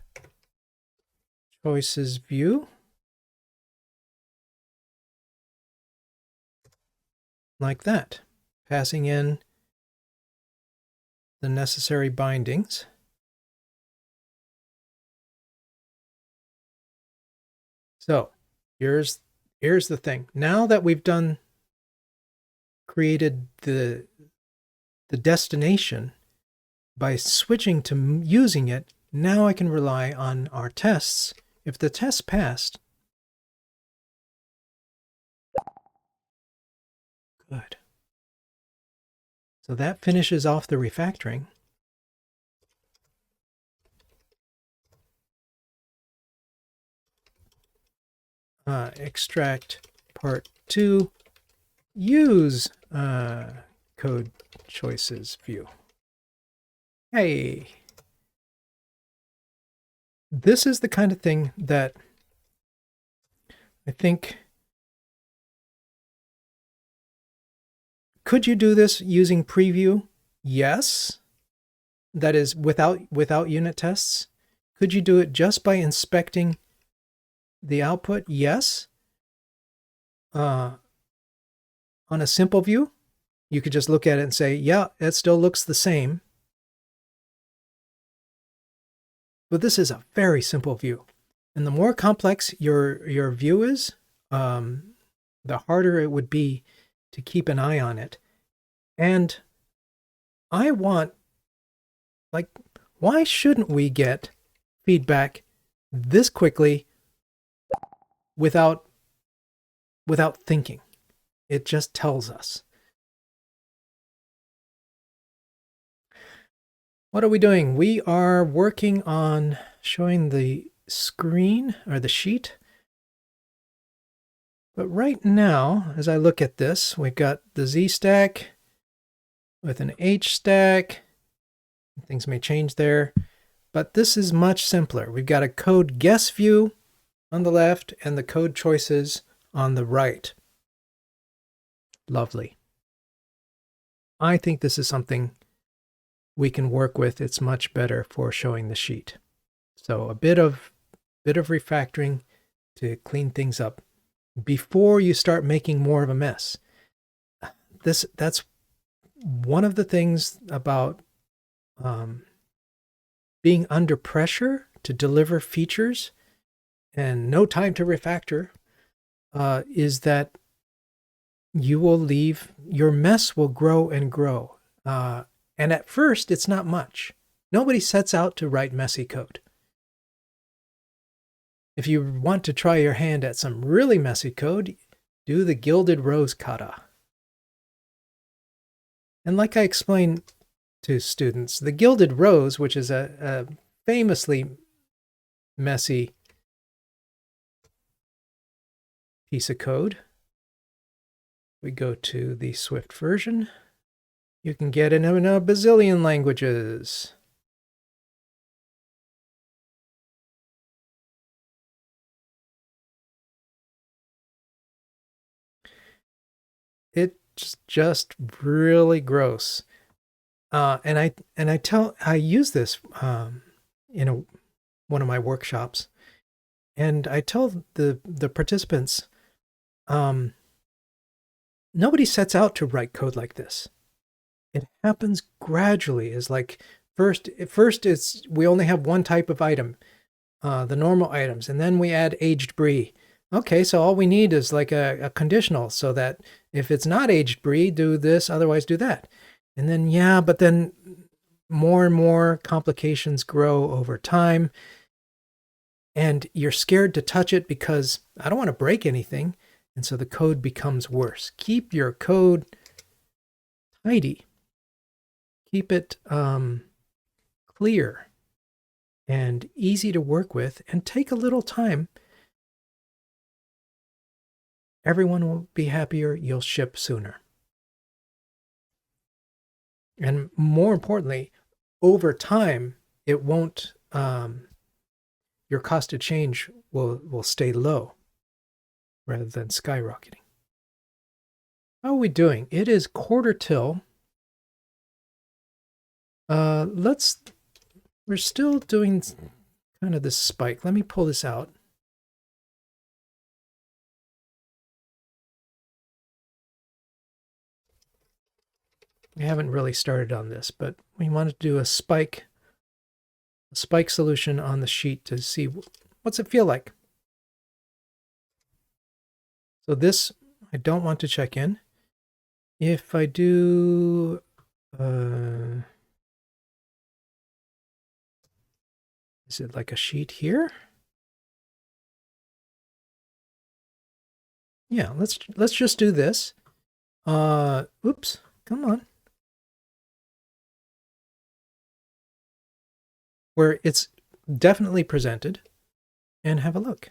choices view? Like that, passing in the necessary bindings. So here's the thing. Now that we've created the destination, by switching to using it, now I can rely on our tests. If the test passed, good. So that finishes off the refactoring. Extract part 2, use code choices view. Hey, this is the kind of thing that I think, could you do this using preview? Yes. That is without unit tests. Could you do it just by inspecting the output? Yes. On a simple view, you could just look at it and say, yeah, it still looks the same. But this is a very simple view. And the more complex your view is, the harder it would be to keep an eye on it. And I want, like, why shouldn't we get feedback this quickly without thinking? It just tells us. What are we doing? We are working on showing the screen or the sheet. But right now, as I look at this, we've got the Z stack with an H stack. Things may change there, but this is much simpler. We've got a code guess view on the left and the code choices on the right. Lovely. I think this is something we can work with. It's much better for showing the sheet. So a bit of refactoring to clean things up before you start making more of a mess. That's one of the things about being under pressure to deliver features and no time to refactor, is that you will leave, your mess will grow and grow. And at first, it's not much. Nobody sets out to write messy code. If you want to try your hand at some really messy code, do the gilded rose kata. And like I explained to students, the gilded rose, which is a famously messy piece of code, we go to the Swift version. You can get it in a bazillion languages. It's just really gross. I use this in one of my workshops, and I tell the participants, um, nobody sets out to write code like this. It happens gradually. Is like first it's we only have one type of item, the normal items, and then we add aged brie. Okay, so all we need is like a conditional, so that if it's not aged brie, do this, otherwise do that. And then yeah, but then more and more complications grow over time, and you're scared to touch it because I don't want to break anything, and so the code becomes worse. Keep your code tidy. Keep it clear and easy to work with, and take a little time. Everyone will be happier. You'll ship sooner. And more importantly, over time, it won't, your cost of change will stay low rather than skyrocketing. How are we doing? It is quarter till. We're still doing kind of this spike. Let me pull this out. We haven't really started on this, but we want to do a spike solution on the sheet to see what's it feel like. So this, I don't want to check in. If I do, is it like a sheet here? Yeah, let's just do this. Oops, come on. Where it's definitely presented, and have a look.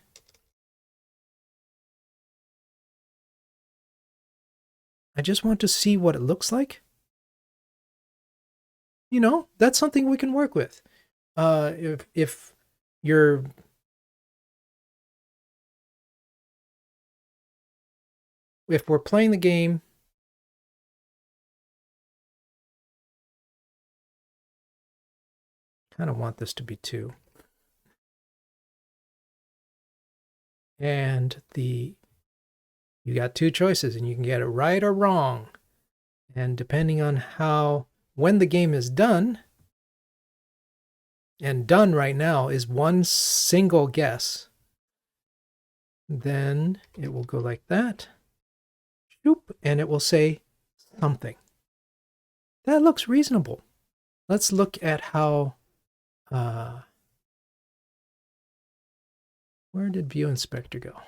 I just want to see what it looks like. You know, that's something we can work with. If you're if we're playing the game, kind of want this to be 2. And you got 2 choices, and you can get it right or wrong. And depending on when the game is done, and done right now is one single guess, then it will go like that. Shoop, and it will say something. That looks reasonable. Let's look at how, where did View Inspector go?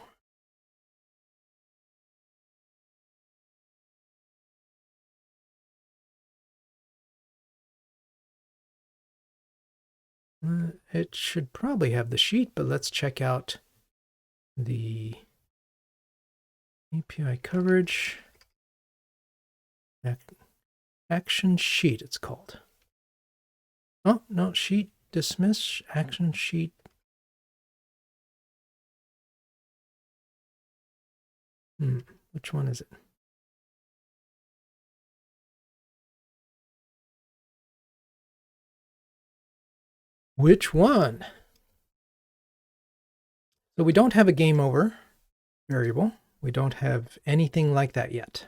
It should probably have the sheet, but let's check out the API coverage. Action sheet, it's called. Oh, no, sheet dismiss, action sheet. Which one is it? Which one? So we don't have a game over variable. We don't have anything like that yet.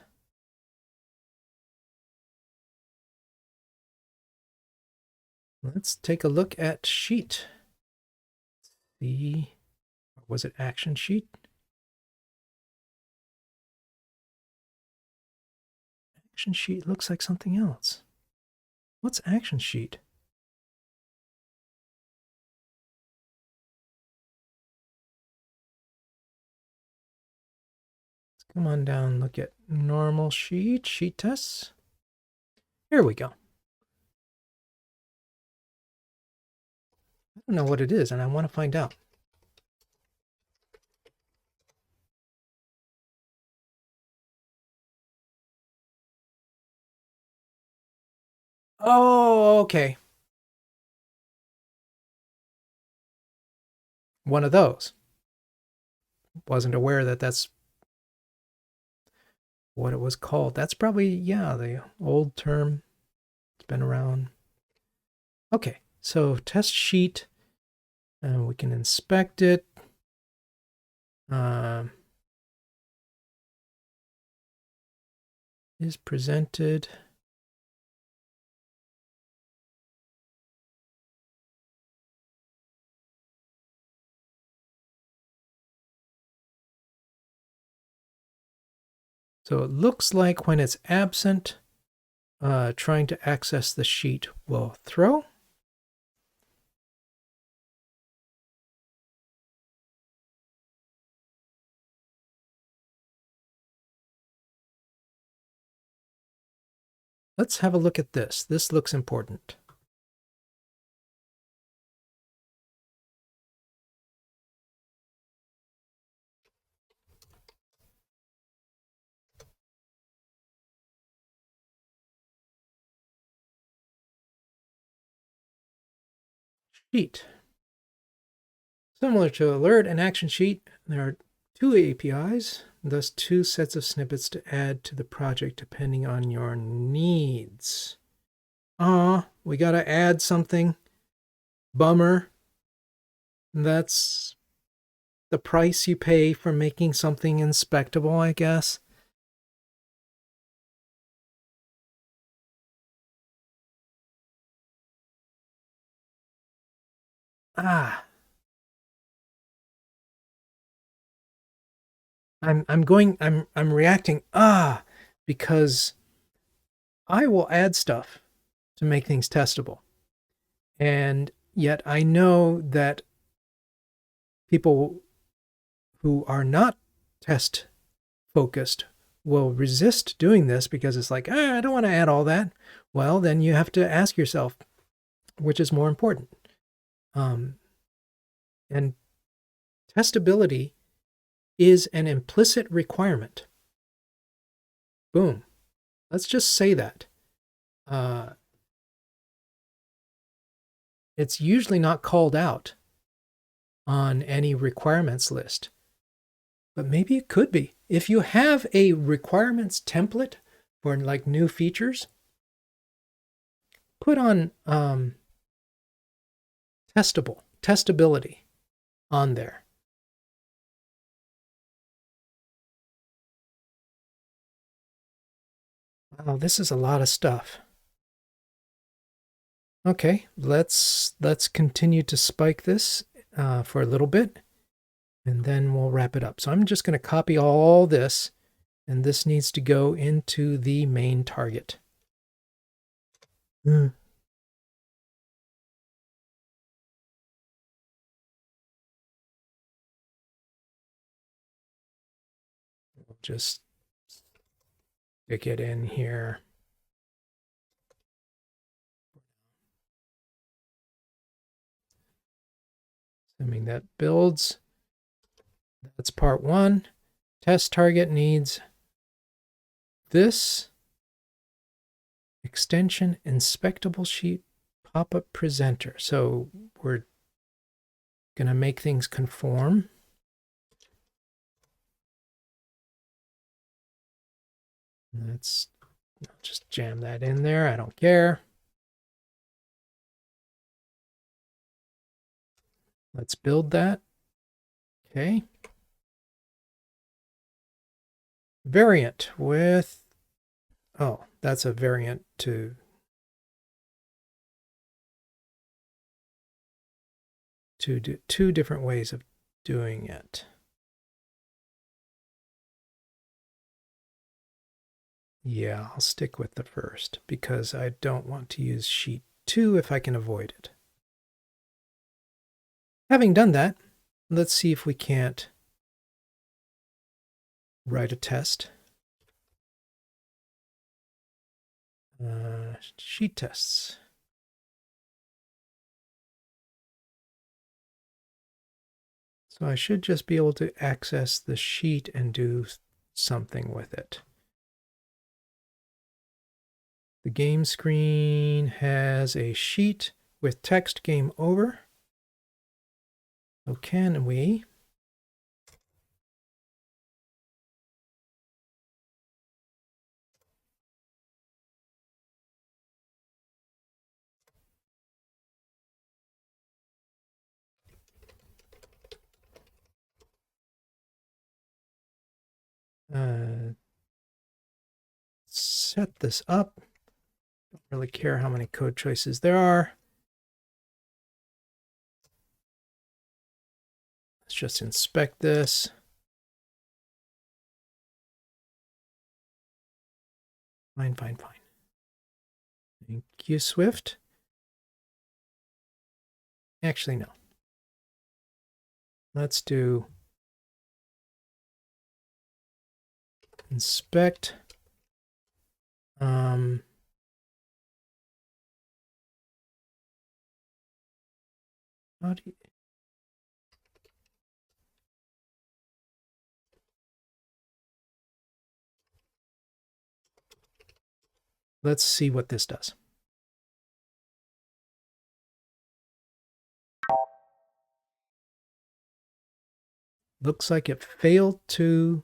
Let's take a look at sheet. See, was it action sheet? Action sheet looks like something else. What's action sheet? Let's come on down, look at normal sheet tests. Here we go. I don't know what it is, and I want to find out. Oh, okay. One of those. Wasn't aware that that's what it was called. That's probably, yeah, the old term. It's been around. Okay, so test sheet, and we can inspect it. Is presented. So it looks like when it's absent, trying to access the sheet will throw. Let's have a look at this. This looks important. Sheet. Similar to alert and action sheet, there are two APIs, thus two sets of snippets to add to the project depending on your needs. We gotta add something. Bummer. That's the price you pay for making something inspectable, I guess. I'm reacting because I will add stuff to make things testable. And yet I know that people who are not test focused will resist doing this because it's like, I don't want to add all that. Well, then you have to ask yourself, which is more important? And testability is an implicit requirement. Boom. Let's just say that. It's usually not called out on any requirements list, but maybe it could be. If you have a requirements template for like new features, put on testability on there. Wow, this is a lot of stuff. Okay, let's continue to spike this for a little bit, and then we'll wrap it up. So I'm just going to copy all this, and this needs to go into the main target. We'll just stick it in here. Assuming that builds. That's part one. Test target needs this extension inspectable sheet pop-up presenter. So we're going to make things conform. Let's just jam that in there. I don't care. Let's build that. Okay. Variant with, oh, that's a variant to do two different ways of doing it. Yeah, I'll stick with the first because I don't want to use sheet 2 if I can avoid it. Having done that, let's see if we can't write a test. Sheet tests. So I should just be able to access the sheet and do something with it. The game screen has a sheet with text game over. So can we Set this up. Don't really care how many code choices there are. Let's just inspect this. Fine. Thank you, Swift. Actually, no. Let's do inspect. How do you... Let's see what this does. Looks like it failed to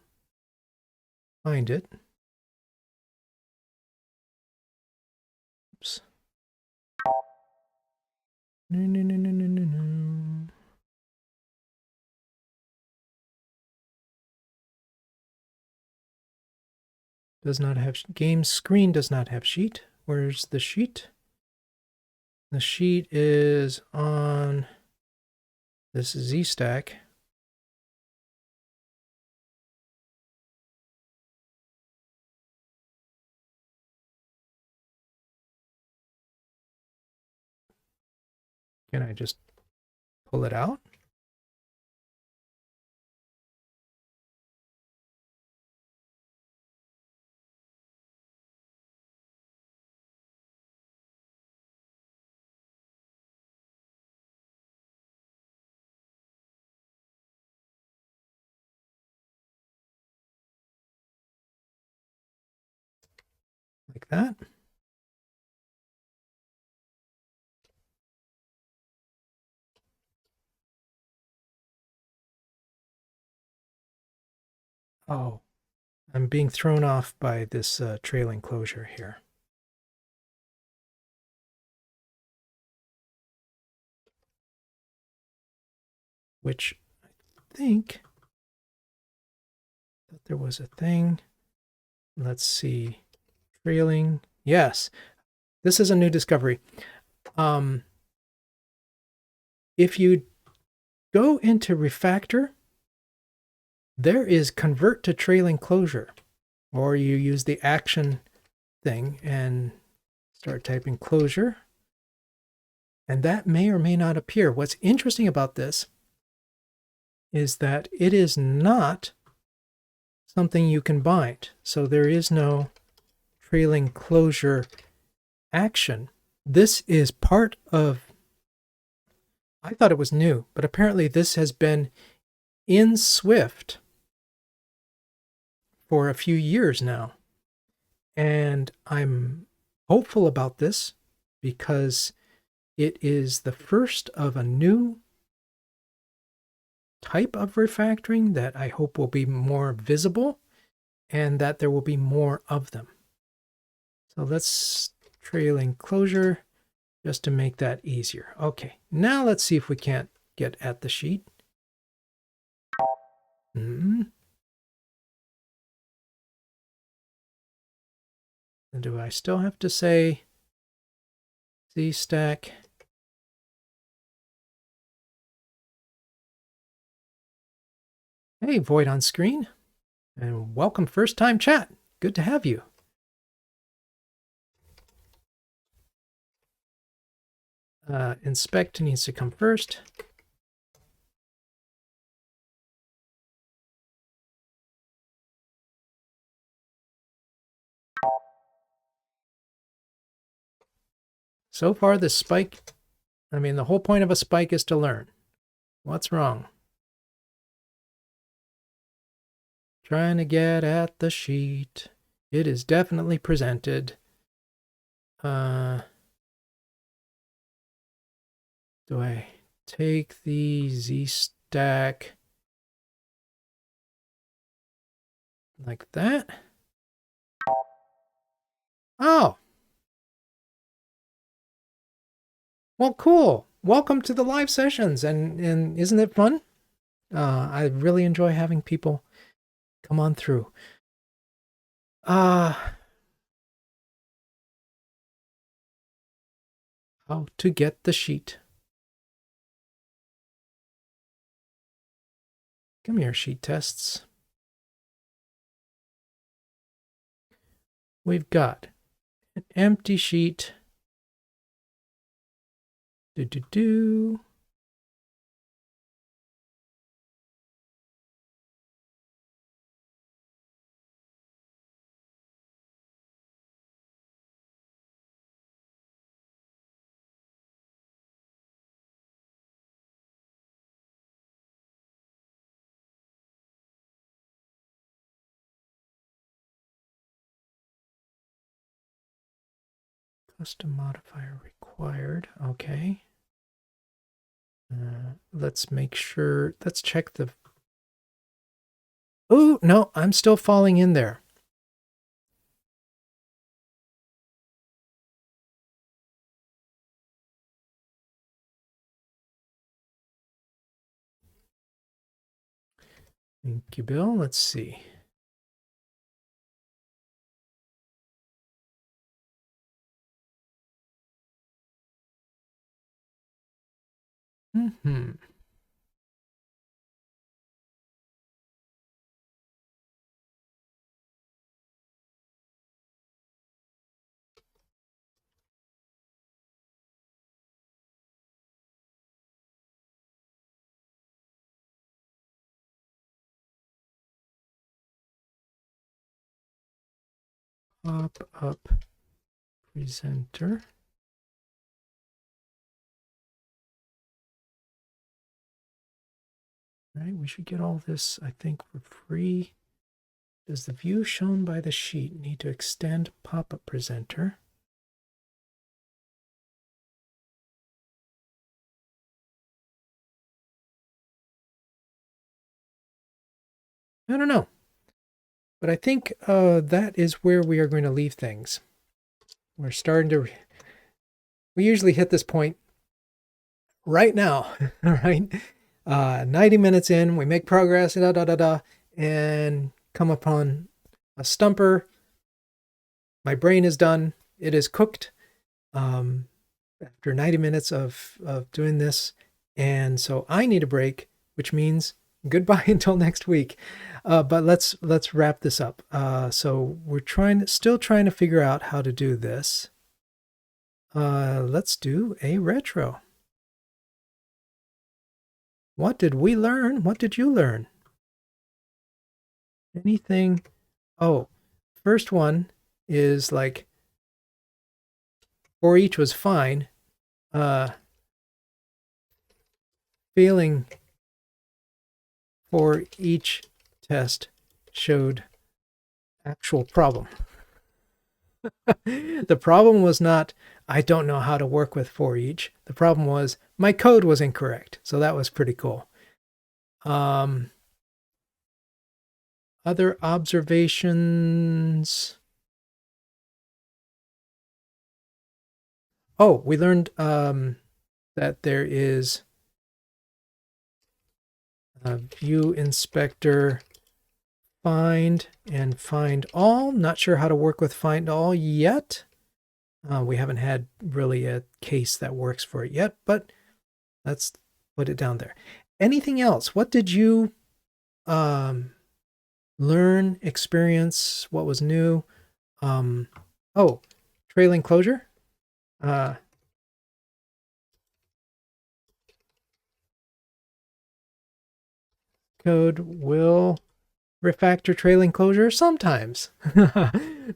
find it. Oops. No. Does not have game screen, does not have sheet. Where's the sheet? The sheet is on this Z stack. Can I just pull it out? Like that. Oh, I'm being thrown off by this trailing closure here. Which I think that there was a thing. Let's see. Trailing. Yes, this is a new discovery. If you go into refactor, there is convert to trailing closure, or you use the action thing and start typing closure, and that may or may not appear. What's interesting about this is that it is not something you can bind. So there is no trailing closure action. This is part of, I thought it was new, but apparently this has been in Swift for a few years now. And I'm hopeful about this because it is the first of a new type of refactoring that I hope will be more visible and that there will be more of them. So let's trailing closure just to make that easier. Okay, now let's see if we can't get at the sheet. And do I still have to say Z stack? Hey, void on screen, and welcome first time chat. Good to have you. Inspect needs to come first. So far, the spike, I mean, the whole point of a spike is to learn. What's wrong? Trying to get at the sheet. It is definitely presented. Do I take the Z stack like that? Oh. Well, cool. Welcome to the live sessions. And isn't it fun? I really enjoy having people come on through. How to get the sheet. Come here, sheet tests. We've got an empty sheet. Do. Custom modifier required. Okay. Let's make sure. Let's check the. Oh, no, I'm still falling in there. Thank you, Bill. Let's see. Pop up presenter. All right, we should get all this, I think, for free. Does the view shown by the sheet need to extend pop-up presenter? I don't know. But I think that is where we are going to leave things. We're starting to... We usually hit this point right now, right? 90 minutes in, we make progress, and come upon a stumper. My brain is done. It is cooked after 90 minutes of doing this. And so I need a break, which means goodbye until next week. But let's wrap this up. So we're still trying to figure out how to do this. Let's do a retro. What did we learn? What did you learn? Anything? Oh, first one is like ForEach was fine. Failing for each test showed actual problem. The problem was not, I don't know how to work with ForEach. The problem was my code was incorrect. So that was pretty cool. Other observations. Oh, we learned that there is a view inspector find and find all. Not sure how to work with find all yet. We haven't had really a case that works for it yet, but let's put it down there. Anything else? What did you learn, experience? What was new? Oh, trailing closure. Code will refactor trailing closure sometimes.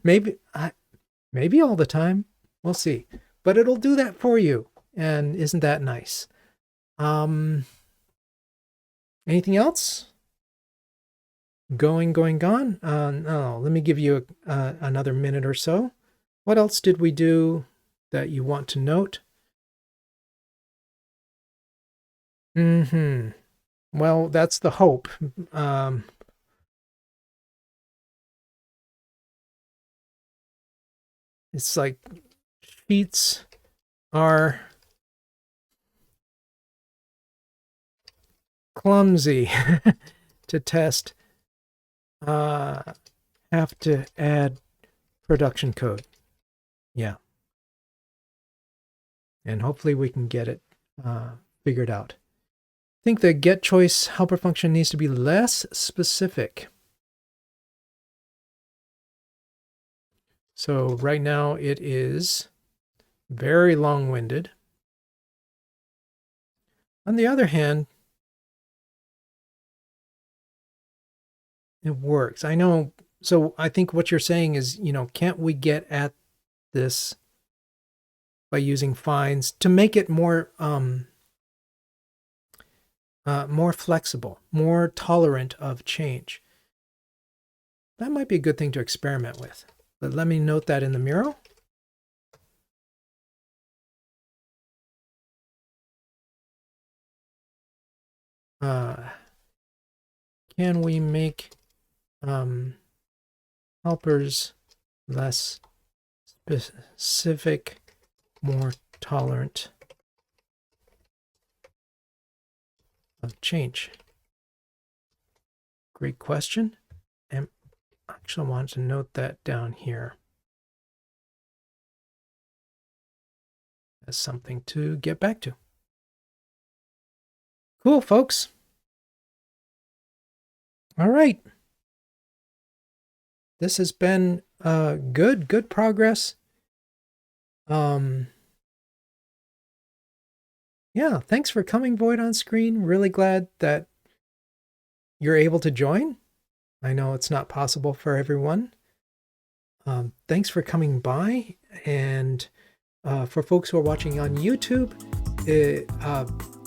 maybe all the time. We'll see. But it'll do that for you. And isn't that nice? Anything else? Gone. No, let me give you another minute or so. What else did we do that you want to note? Well, that's the hope. It's like sheets are clumsy to test. Have to add production code. Yeah. And hopefully we can get it figured out. I think the get choice helper function needs to be less specific. So right now it is very long-winded. On the other hand, it works. I know. So I think what you're saying is, can't we get at this by using finds to make it more more flexible, more tolerant of change? That might be a good thing to experiment with. But let me note that in the mural. Can we make helpers less specific, more tolerant of change? Great question. And I actually want to note that down here as something to get back to. Cool, folks. All right. This has been good progress. Yeah, thanks for coming, Void on Screen. Really glad that you're able to join. I know it's not possible for everyone. Thanks for coming by. And for folks who are watching on YouTube,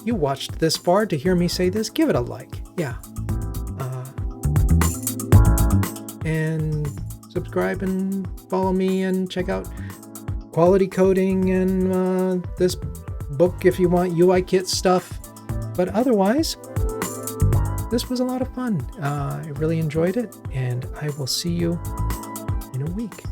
you watched this far to hear me say this, give it a like. Yeah. And subscribe and follow me and check out Quality Coding and this book if you want UI kit stuff. But otherwise, this was a lot of fun. I really enjoyed it, and I will see you in a week.